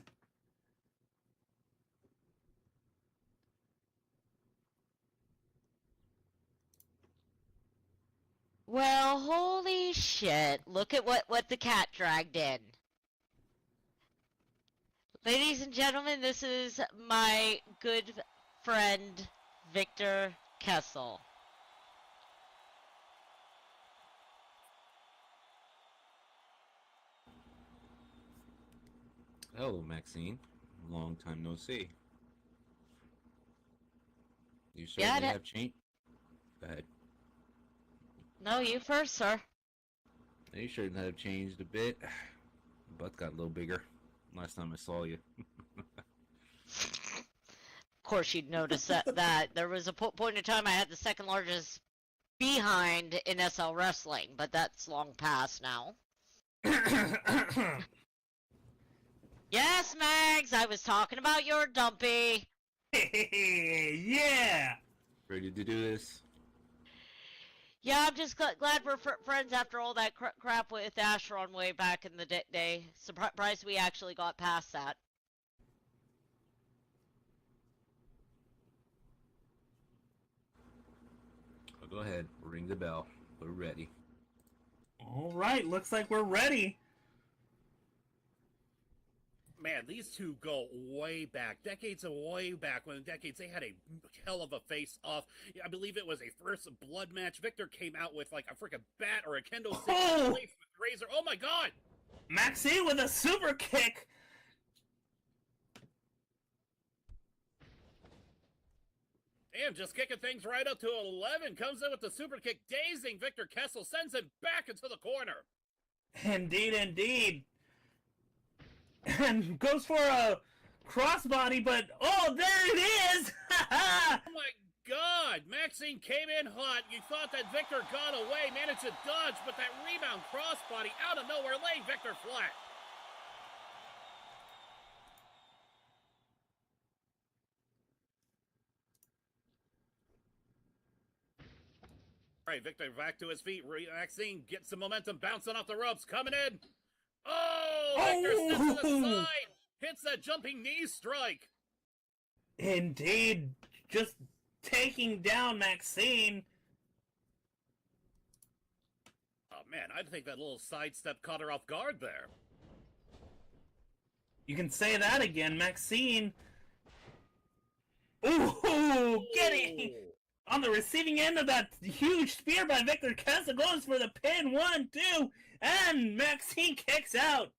Well, holy shit. Look at what the cat dragged in. Ladies and gentlemen, this is my good friend, Victor Kessel. Hello, Maxine. Long time no see. You certainly have changed. Go ahead. No, you first, sir. You certainly have changed a bit. Butt got a little bigger last time I saw you. Of course, you'd notice that there was a point in time I had the second largest behind in SL Wrestling, but that's long past now. Yes, Mags, I was talking about your dumpy. Yeah! Ready to do this? Yeah, I'm just glad we're friends after all that crap with Asheron way back in the day. Surprised we actually got past that. Oh, go ahead, ring the bell. We're ready. Alright, looks like we're ready. Man, these two go way back, decades way back. When in decades they had a hell of a face-off. I believe it was a first blood match. Victor came out with like a freaking bat or a kendo stick with razor. Oh my god! Maxine with a super kick. Damn, just kicking things right up to 11. Comes in with the super kick, dazing Victor Kessel, sends him back into the corner. Indeed. And goes for a crossbody, but oh, there it is! Oh my god! Maxine came in hot. You thought that Victor got away, managed to dodge, but that rebound crossbody out of nowhere laid Victor flat. All right, Victor back to his feet. Maxine gets some momentum, bouncing off the ropes, coming in. Oh, Victor steps to the side. Hits that jumping knee strike. Indeed, just taking down Maxine. Oh man, I think that little sidestep caught her off guard there. You can say that again, Maxine. Ooh, getting on the receiving end of that huge spear by Victor Kessel, goes for the pin. 1, 2, and Maxine kicks out.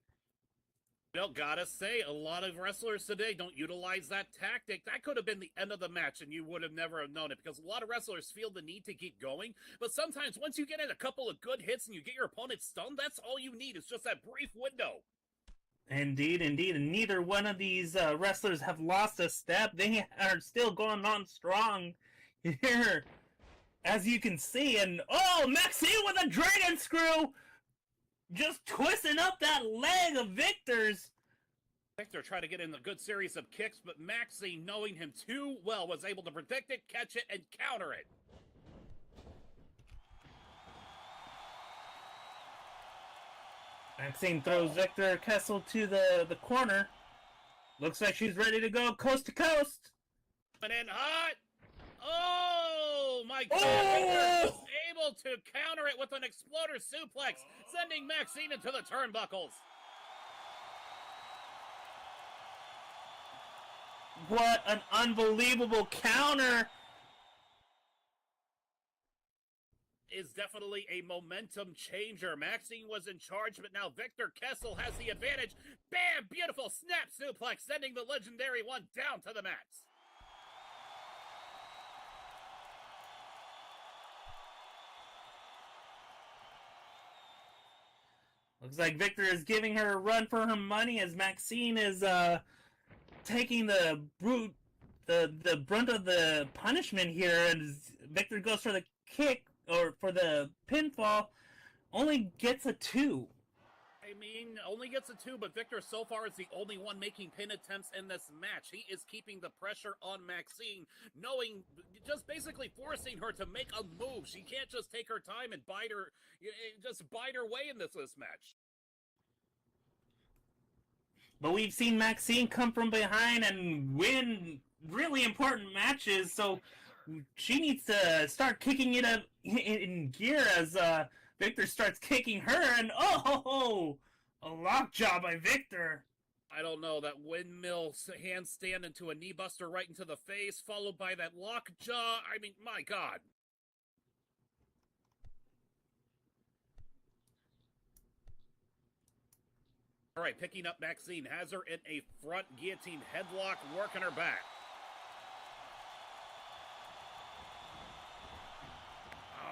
Well, gotta say, a lot of wrestlers today don't utilize that tactic. That could have been the end of the match, and you would have never known it, because a lot of wrestlers feel the need to keep going. But sometimes, once you get in a couple of good hits and you get your opponent stunned, that's all you need. It's just that brief window. Indeed, indeed, and neither one of these wrestlers have lost a step. They are still going on strong here, as you can see. And oh, Maxine with a dragon screw, just twisting up that leg of Victor's. Victor tried to get in a good series of kicks, but Maxine, knowing him too well, was able to predict it, catch it, and counter it. Maxine throws Victor Kessel to the corner. Looks like she's ready to go coast to coast. And in hot. Oh my God! Oh! Victor was able to counter it with an exploder suplex, sending Maxine into the turnbuckles. What an unbelievable counter! Is definitely a momentum changer. Maxine was in charge, but now Victor Kessel has the advantage. Bam! Beautiful snap suplex, sending the legendary one down to the mats. Looks like Victor is giving her a run for her money, as Maxine is taking the brunt of the punishment here, and Victor goes for the kick, or for the pinfall, only gets a 2. I mean, only gets a 2, but Victor so far is the only one making pin attempts in this match. He is keeping the pressure on Maxine, knowing, just basically forcing her to make a move. She can't just take her time and bide her way in this match. But we've seen Maxine come from behind and win really important matches, so she needs to start kicking it up in gear as Victor starts kicking her, and oh, a lockjaw by Victor. I don't know, that windmill handstand into a knee buster right into the face, followed by that lockjaw. I mean, my God. All right, picking up Maxine, has her in a front guillotine headlock, working her back.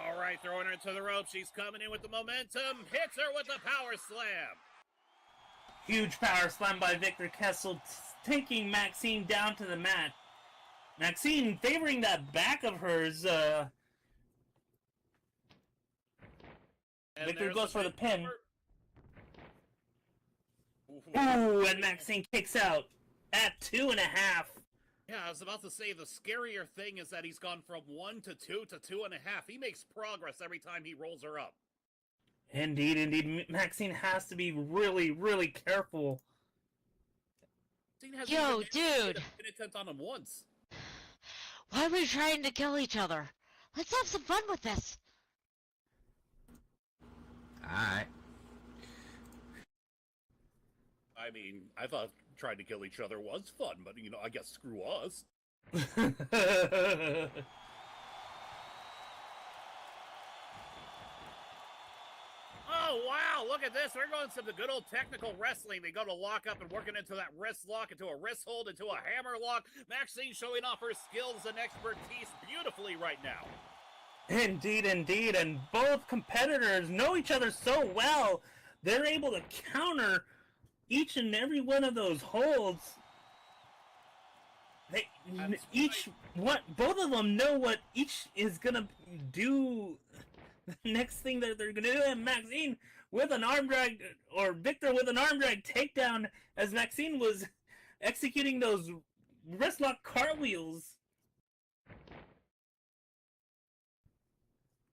All right, throwing her into the rope. She's coming in with the momentum. Hits her with a power slam. Huge power slam by Victor Kessel, taking Maxine down to the mat. Maxine favoring that back of hers. Victor goes for the pin. Ooh, and Maxine kicks out at 2.5. Yeah, I was about to say, the scarier thing is that he's gone from 1 to 2 to 2.5. He makes progress every time he rolls her up. Indeed, indeed. Maxine has to be really, really careful. Yo, dude! An attempt on him once. Why are we trying to kill each other? Let's have some fun with this. Alright. I mean, I thought trying to kill each other was fun, but, you know, I guess screw us. Oh, wow, look at this. We're going some good old technical wrestling. They go to lock up and working into that wrist lock, into a wrist hold, into a hammer lock. Maxine showing off her skills and expertise beautifully right now. Indeed, indeed. And both competitors know each other so well. They're able to counter each and every one of those holds. They both of them know what each is gonna do. The next thing that they're gonna do, and Maxine with an arm drag, or Victor with an arm drag takedown, as Maxine was executing those wrist lock cartwheels.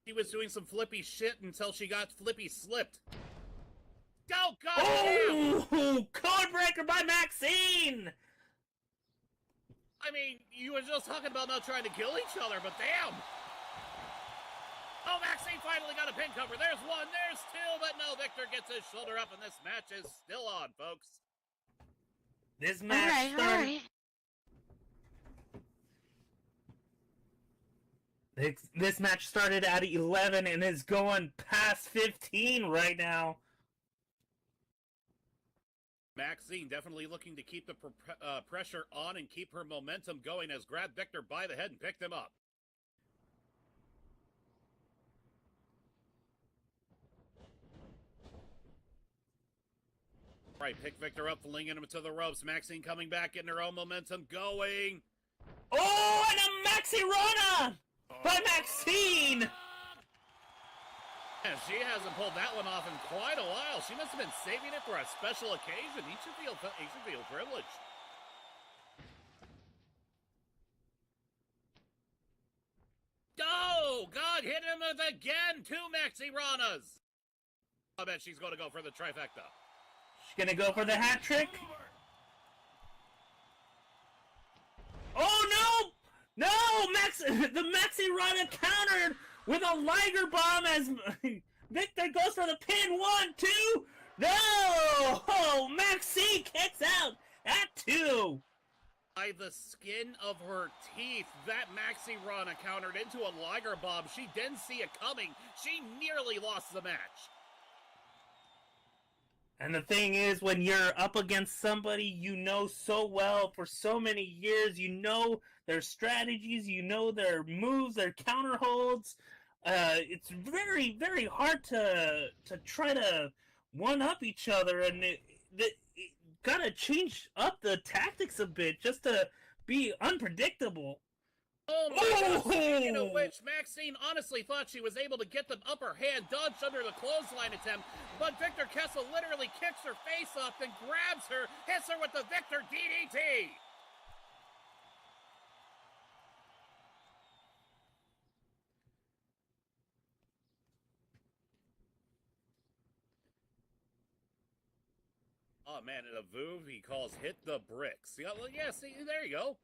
She was doing some flippy shit until she got flippy slipped. go! God Oh, codebreaker by Maxine! I mean, you were just talking about not trying to kill each other, but damn! Oh, Maxine finally got a pin cover. There's one, there's two, but no, Victor gets his shoulder up, and this match is still on, folks. This match started... This match started at 11 and is going past 15 right now. Maxine definitely looking to keep the pressure on and keep her momentum going as grabbed Victor by the head and picked him up. Right, pick Victor up, flinging him to the ropes. Maxine coming back, getting her own momentum going. Oh, and a Maxi Rana by Maxine! Yeah, she hasn't pulled that one off in quite a while. She must have been saving it for a special occasion. He should feel privileged. Oh, God, hit him with again. 2 Maxi Ranas. I bet she's going to go for the trifecta. She's going to go for the hat trick. Oh, no! No! The Maxi Rana countered with a Liger Bomb as Victor goes for the pin. 1, 2. No! Oh, Maxine kicks out at 2. By the skin of her teeth, that Maxi Rana countered into a Liger Bomb. She didn't see it coming. She nearly lost the match. And the thing is, when you're up against somebody you know so well for so many years, you know their strategies, you know their moves, their counter holds, it's very, very hard to try to one-up each other, and it gotta change up the tactics a bit just to be unpredictable. Oh my God, speaking of which, Maxine honestly thought she was able to get the upper hand, dodged under the clothesline attempt, but Victor Kessel literally kicks her face off, then grabs her, hits her with the Victor DDT! Oh man, in a Vuv, he calls hit the bricks. Yeah, well, yeah, see, there you go.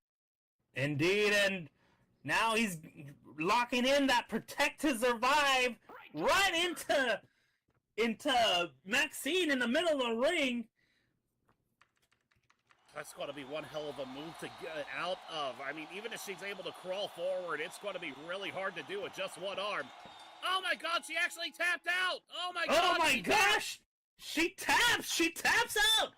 Indeed, and now he's locking in that protect to survive right into Maxine in the middle of the ring. That's going to be one hell of a move to get out of. I mean, even if she's able to crawl forward, it's going to be really hard to do with just one arm. Oh my God, she actually tapped out! Oh my God! Oh my gosh! She taps! She taps out!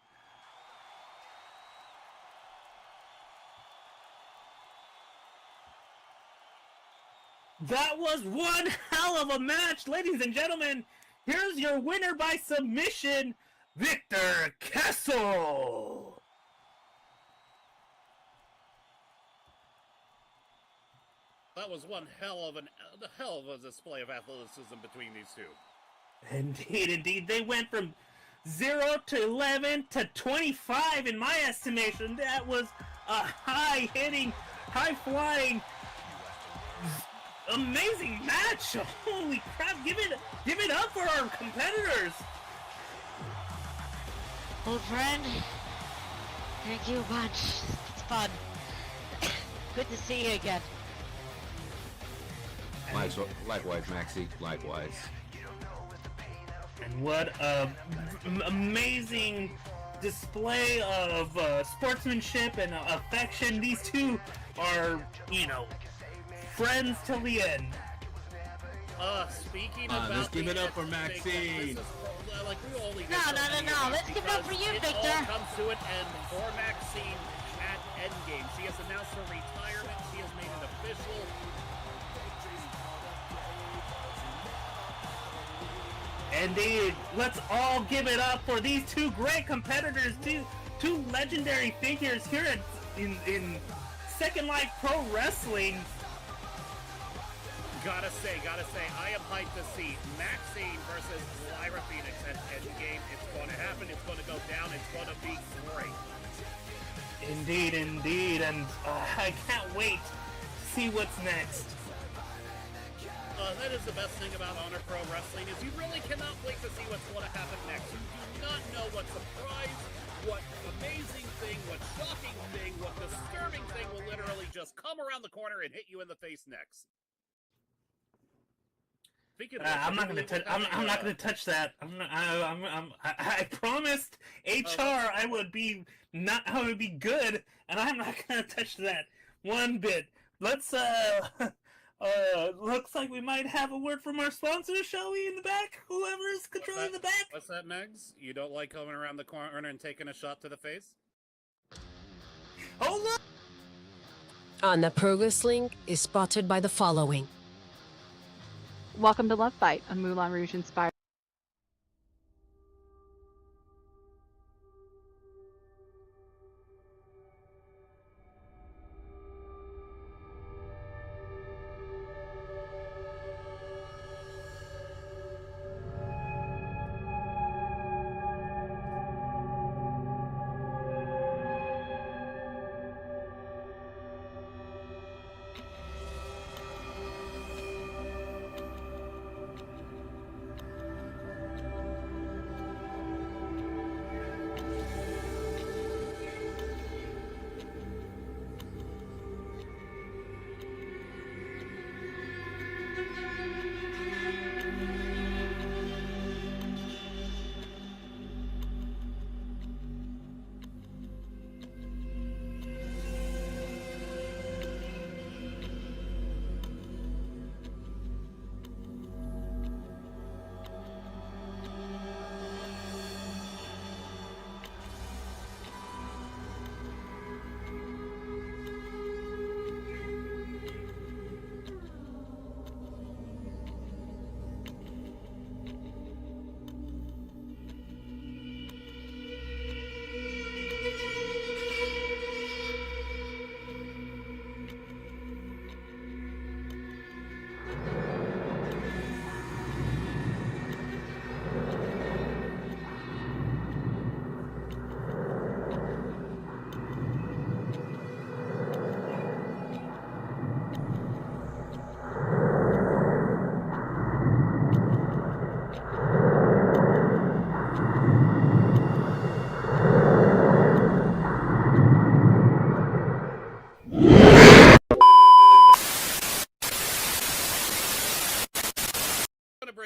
That was one hell of a match, ladies and gentlemen. Here's your winner by submission, Victor Kessel. That was one hell of a display of athleticism between these two. Indeed, indeed. They went from 0 to 11 to 25 in my estimation. That was a high-hitting, high-flying, amazing match. Holy crap, give it up for our competitors. Old friend, thank you a bunch. It's fun. Good to see you again. Likewise, Maxie. Likewise. And what a amazing display of sportsmanship and affection. These two are, friends till the end. Speaking about... let's give it up for Maxine. No. Let's give it up for you, Victor. It all comes to an end for Maxine at Endgame. She has announced her retirement. She has made it official. Indeed, let's all give it up for these two great competitors, two legendary figures here in Second Life Pro Wrestling. Gotta say, I am hyped to see Maxine versus Lyra Phoenix at Endgame. It's going to happen, it's going to go down, it's going to be great. Indeed, and I can't wait to see what's next. That is the best thing about Honor Pro Wrestling is you really cannot wait to see what's going to happen next. You do not know what surprise, what amazing thing, what shocking thing, what disturbing thing will literally just come around the corner and hit you in the face next. I'm not going to touch. I'm not going to touch that. I promised HR I would be good, and I'm not going to touch that one bit. Let's looks like we might have a word from our sponsor, shall we? In the back, whoever is controlling the back. What's that, Megs? You don't like coming around the corner and taking a shot to the face? Hold on. On the progress link is spotted by the following. Welcome to Love Fight, a Moulin Rouge inspired.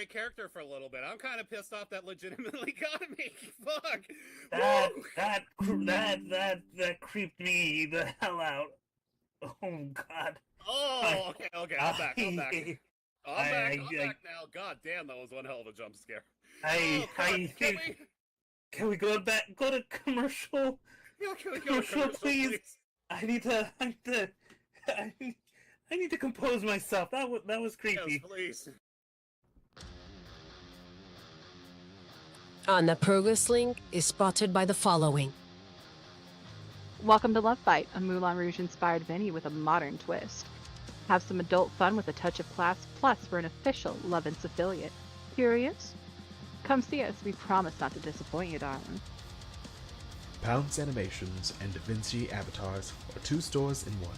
Character for a little bit. I'm kind of pissed off that legitimately got me. Fuck. That creeped me the hell out. Oh God. Oh, okay. I'm back. I'm back now. God damn, that was one hell of a jump scare. Can we go to commercial? Yeah, can we go to commercial, please? I need to compose myself. That was creepy. Yes, please. On the progress link is spotted by the following. Welcome to Love Fight, a Moulin Rouge inspired venue with a modern twist. Have some adult fun with a touch of class, plus we're an official Lovense affiliate. Curious? Come see us. We promise not to disappoint you, darling. Pounce Animations and Da Vinci Avatars are two stores in one.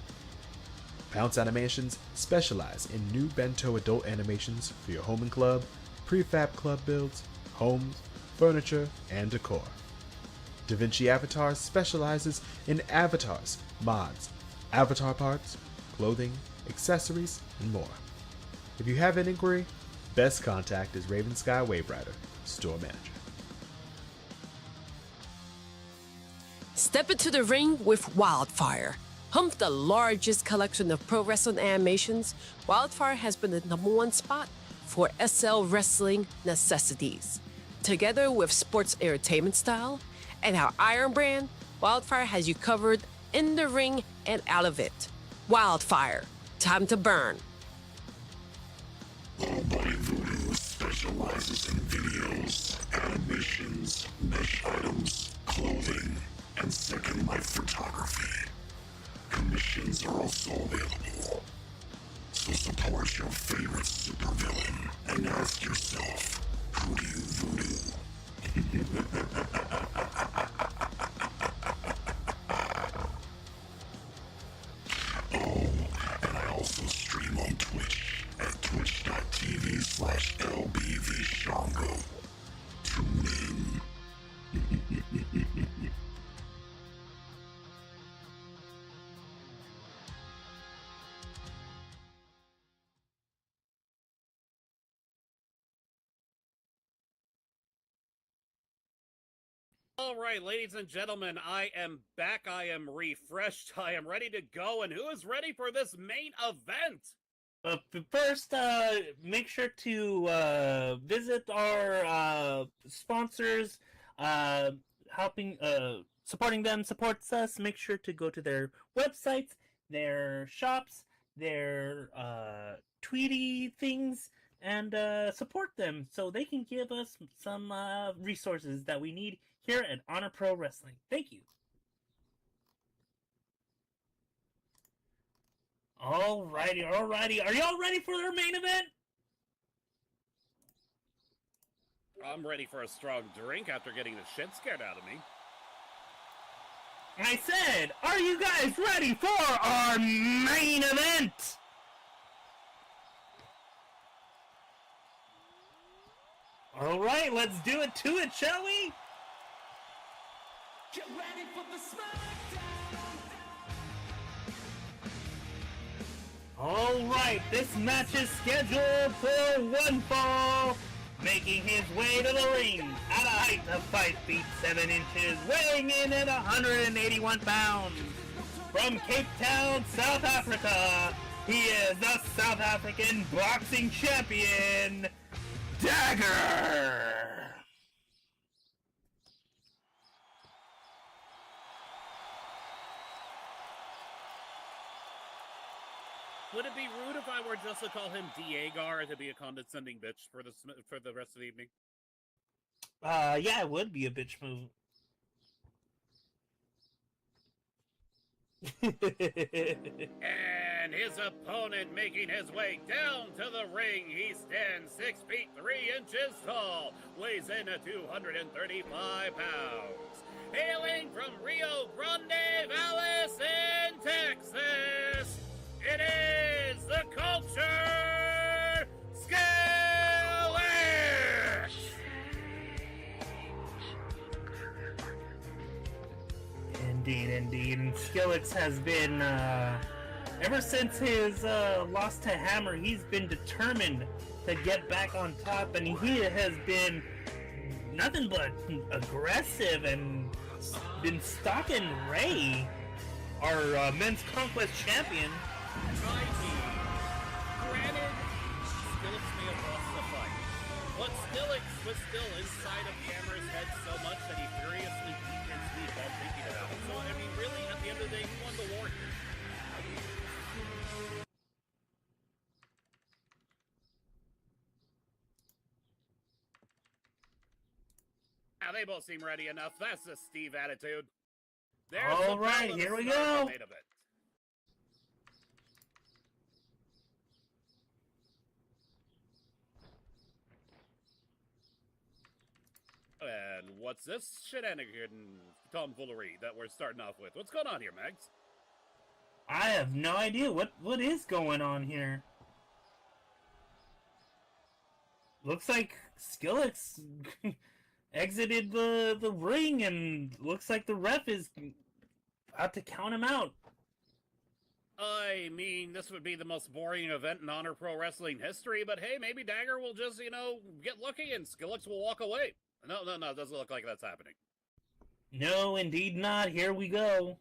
Pounce Animations specialize in new bento adult animations for your home and club, prefab club builds, homes, furniture, and decor. Da Vinci Avatars specializes in avatars, mods, avatar parts, clothing, accessories, and more. If you have an inquiry, best contact is Raven Sky Waverider, store manager. Step into the ring with Wildfire. Home to the largest collection of pro wrestling animations, Wildfire has been the #1 spot for SL wrestling necessities. Together with sports entertainment style and our Iron brand, Wildfire has you covered in the ring and out of it. Wildfire, time to burn. Body Voodoo specializes in videos, animations, mesh items, clothing, and Second Life photography. Commissions are also available. So support your favorite supervillain and ask yourself, who do you voodoo? Oh, and I also stream on Twitch at twitch.tv All right, ladies and gentlemen, I am back. I am refreshed. I am ready to go. And who is ready for this main event? But first, make sure to visit our sponsors. Helping, supporting them supports us. Make sure to go to their websites, their shops, their Tweety things, and support them so they can give us some resources that we need here at Honor Pro Wrestling. Thank you. Alrighty. Are y'all ready for their main event? I'm ready for a strong drink after getting the shit scared out of me. I said, are you guys ready for our main event? Alright, let's do it to it, shall we? Get ready for the smackdown. Alright, this match is scheduled for one fall. Making his way to the ring at a height of 5 feet 7 inches, weighing in at 181 pounds. From Cape Town, South Africa, he is the South African boxing champion, Dagger! Would it be rude if I were just to call him Diegar to be a condescending bitch for the rest of the evening? Yeah, it would be a bitch move. And his opponent making his way down to the ring. He stands 6 feet 3 inches tall, weighs in at 235 pounds. Hailing from Rio Grande Valley in Texas, it is the Culture Skillet! Indeed. And Skillix has been, ever since his loss to Hammer, he's been determined to get back on top, and he has been nothing but aggressive and been stalking Ray, our men's conquest champion. Granted, Skillix may have lost the fight, but Skillix was still inside of Hammer's head so much that he furiously beat his sleep while thinking about it. So, I mean, really, at the end of the day, he won the war here. Now, they both seem ready enough. That's the Steve attitude. There's All right, here we go. And what's this shenanigan tomfoolery that we're starting off with? What's going on here, Mags? I have no idea what is going on here. Looks like Skillix exited the ring, and looks like the ref is about to count him out. I mean, this would be the most boring event in Honor Pro Wrestling history, but hey, maybe Dagger will just, get lucky and Skillix will walk away. No, it doesn't look like that's happening. No, indeed not. Here we go.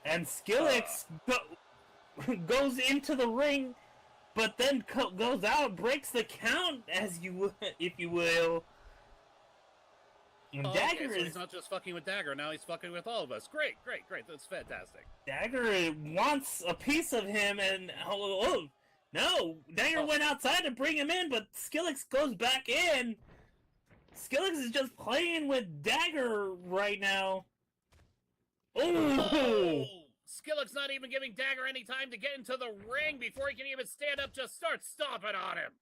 And Skillix goes into the ring, but then goes out, breaks the count, if you will. And Dagger so he's not just fucking with Dagger, now he's fucking with all of us. Great. That's fantastic. Dagger wants a piece of him, and no, Dagger went outside to bring him in, but Skillix goes back in. Skillix is just playing with Dagger right now. Oh! Skillix not even giving Dagger any time to get into the ring before he can even stand up, just start stomping on him.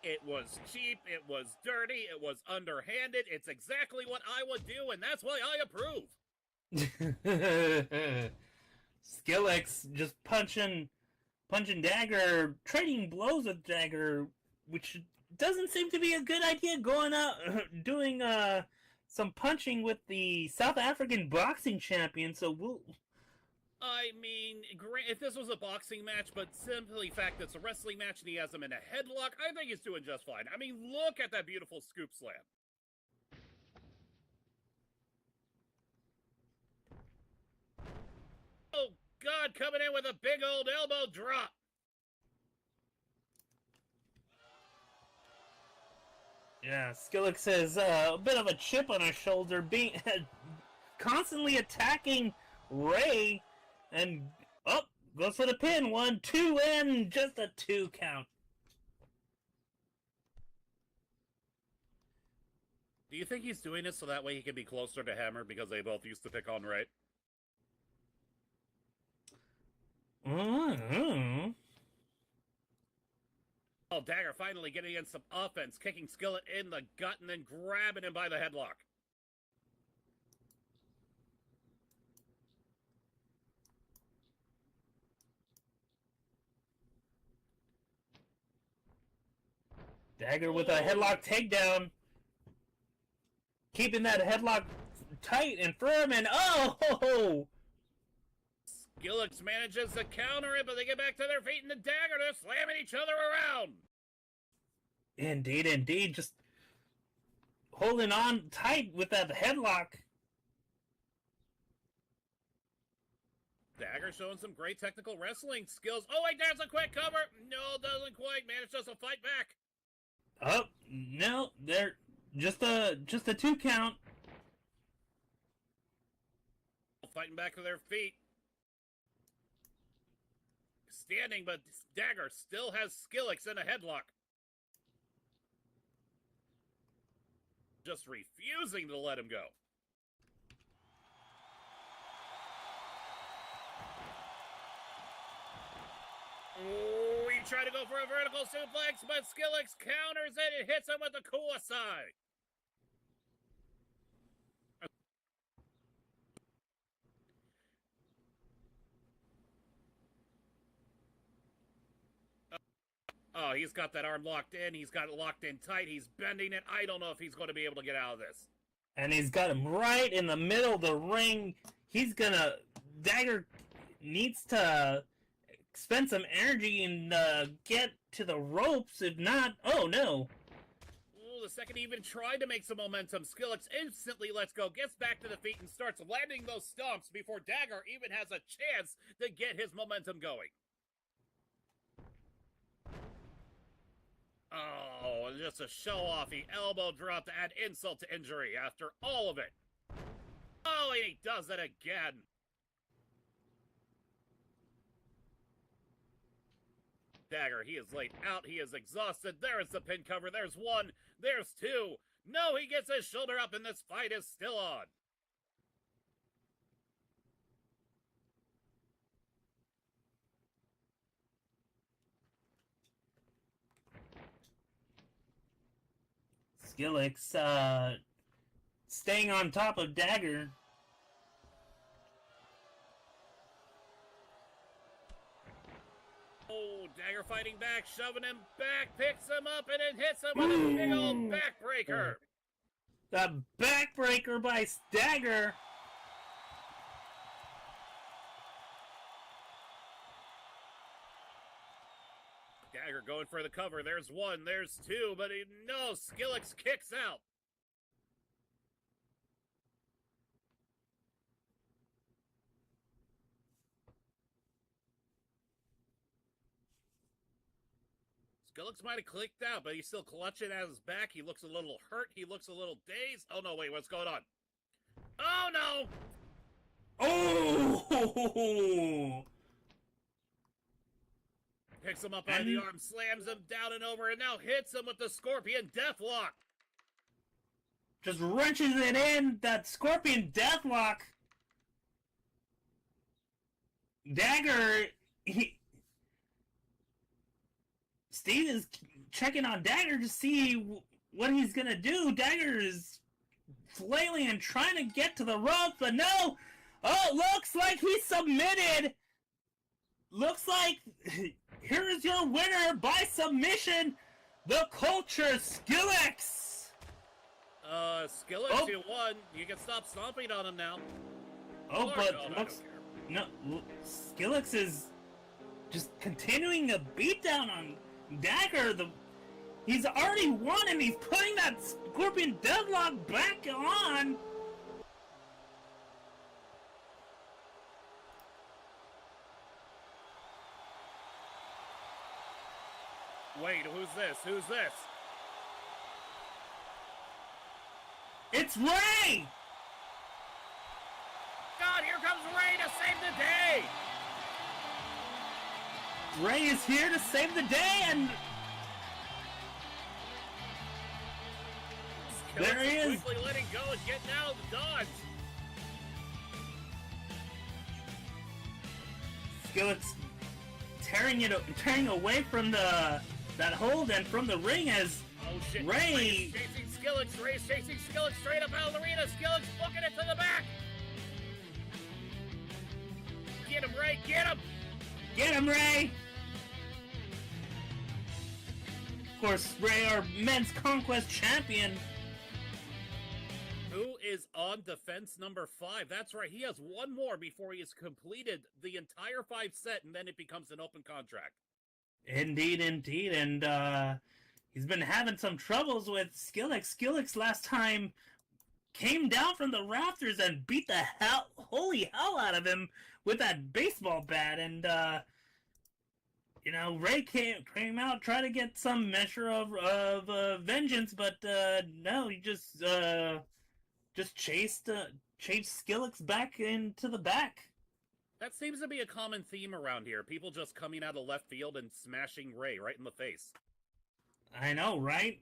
It was cheap, it was dirty, it was underhanded. It's exactly what I would do, and that's why I approve. Skillix just punching Dagger, trading blows with Dagger which doesn't seem to be a good idea, going out doing some punching with the South African boxing champion. So we'll. I mean, if this was a boxing match, but simply fact it's a wrestling match and he has him in a headlock, I think he's doing just fine. I mean, look at that beautiful scoop slam. Oh, God, coming in with a big old elbow drop. Yeah, Skillix has a bit of a chip on his shoulder, being constantly attacking Ray, and goes for the pin. 1, 2, and just a 2 count. Do you think he's doing this so that way he can be closer to Hammer because they both used to pick on Ray? Mm-hmm. Oh, Dagger finally getting in some offense, kicking Skillet in the gut and then grabbing him by the headlock. Dagger with a headlock takedown. Keeping that headlock tight and firm, and oh! Skillix manages to counter it, but they get back to their feet, and the Dagger, they're slamming each other around. Indeed, indeed. Just holding on tight with that headlock. Dagger showing some great technical wrestling skills. Oh, wait, there's a quick cover. No, doesn't quite. Manages to fight back. Oh, no, they're just a 2 count. Fighting back to their feet. Standing, but Dagger still has Skillix in a headlock. Just refusing to let him go. Oh, he tried to go for a vertical suplex, but Skillix counters it and hits him with the Kuosai. Oh, he's got that arm locked in. He's got it locked in tight. He's bending it. I don't know if he's going to be able to get out of this. And he's got him right in the middle of the ring. Dagger needs to spend some energy and get to the ropes. If not, oh no. Ooh, the second he even tried to make some momentum, Skillix instantly lets go, gets back to the feet, and starts landing those stomps before Dagger even has a chance to get his momentum going. Oh, just a show-offy elbow drop to add insult to injury after all of it. Oh, and he does it again. Dagger, he is laid out. He is exhausted. There is the pin cover. There's 1. There's 2. No, he gets his shoulder up, and this fight is still on. Skillix staying on top of Dagger. Oh, Dagger fighting back, shoving him back, picks him up, and then hits him with a big old backbreaker. The backbreaker by Dagger. Dagger going for the cover. There's 1, there's 2, but no, Skillix kicks out. Skillix might have clicked out, but he's still clutching at his back. He looks a little hurt. He looks a little dazed. Oh, no, wait, what's going on? Oh, no! Oh! Picks him up by the arm, slams him down and over, and now hits him with the Scorpion Deathlock. Just wrenches it in, that Scorpion Deathlock. Dagger, Steve is checking on Dagger to see what he's gonna do. Dagger is flailing and trying to get to the rope, but no! Oh, looks like he submitted! Looks like here is your winner by submission, The Culture Skillex! Skillex, Oh. you won. You can stop stomping on him now. Oh, Or but don't, I looks... don't care. No, Skillex is just continuing a beatdown on Dagger. He's already won and he's putting that Scorpion Deadlock back on! Wait, who's this? Who's this? It's Ray! God, here comes Ray to save the day! Ray is here to save the day, and there he is. Quickly letting go and getting out of the dodge. Skillex tearing away from that hold and from the ring as Oh shit! Ray. Ray's chasing Skillex. Ray's chasing Skillex straight up out of the arena. Skillex booking it to the back. Get him, Ray! Get him! Get him, Ray! Of course, Ray, our men's conquest champion. Who is on defense number 5? That's right. He has one more before he has completed the entire 5 set, and then it becomes an open contract. Indeed, indeed, and he's been having some troubles with Skillex. Skillex last time came down from the rafters and beat the holy hell out of him with that baseball bat, and Ray came out, tried to get some measure of vengeance, but no, he just chased Skillex back into the back. That seems to be a common theme around here. People just coming out of left field and smashing Ray right in the face. I know, right?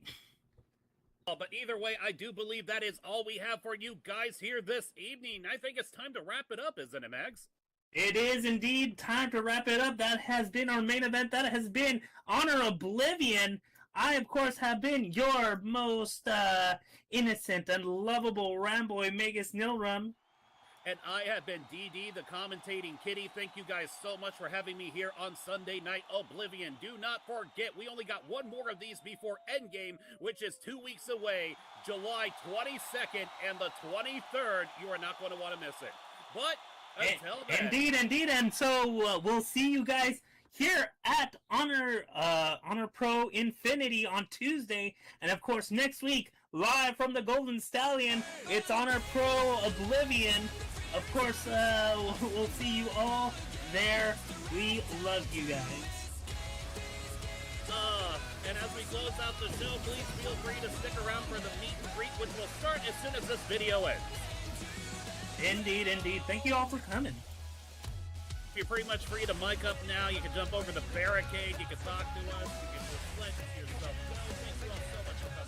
Oh, but either way, I do believe that is all we have for you guys here this evening. I think it's time to wrap it up, isn't it, Mags? It is indeed time to wrap it up. That has been our main event. That has been Honor Oblivion. I, of course, have been your most innocent and lovable Ramboy Magus Nilrum. And I have been DD, the commentating kitty. Thank you guys so much for having me here on Sunday Night Oblivion. Do not forget, we only got one more of these before Endgame, which is 2 weeks away, July 22nd and the 23rd. You are not going to want to miss it. But until then... Indeed. And so we'll see you guys here at Honor Pro Infinity on Tuesday. And, of course, next week, live from the Golden Stallion, it's Honor Pro Oblivion. Of course, we'll see you all there. We love you guys. And as we close out the show, please feel free to stick around for the meet and greet, which will start as soon as this video ends. Indeed. Thank you all for coming. You're pretty much free to mic up now. You can jump over the barricade. You can talk to us. You can just let yourself go. Thank you all so much for coming.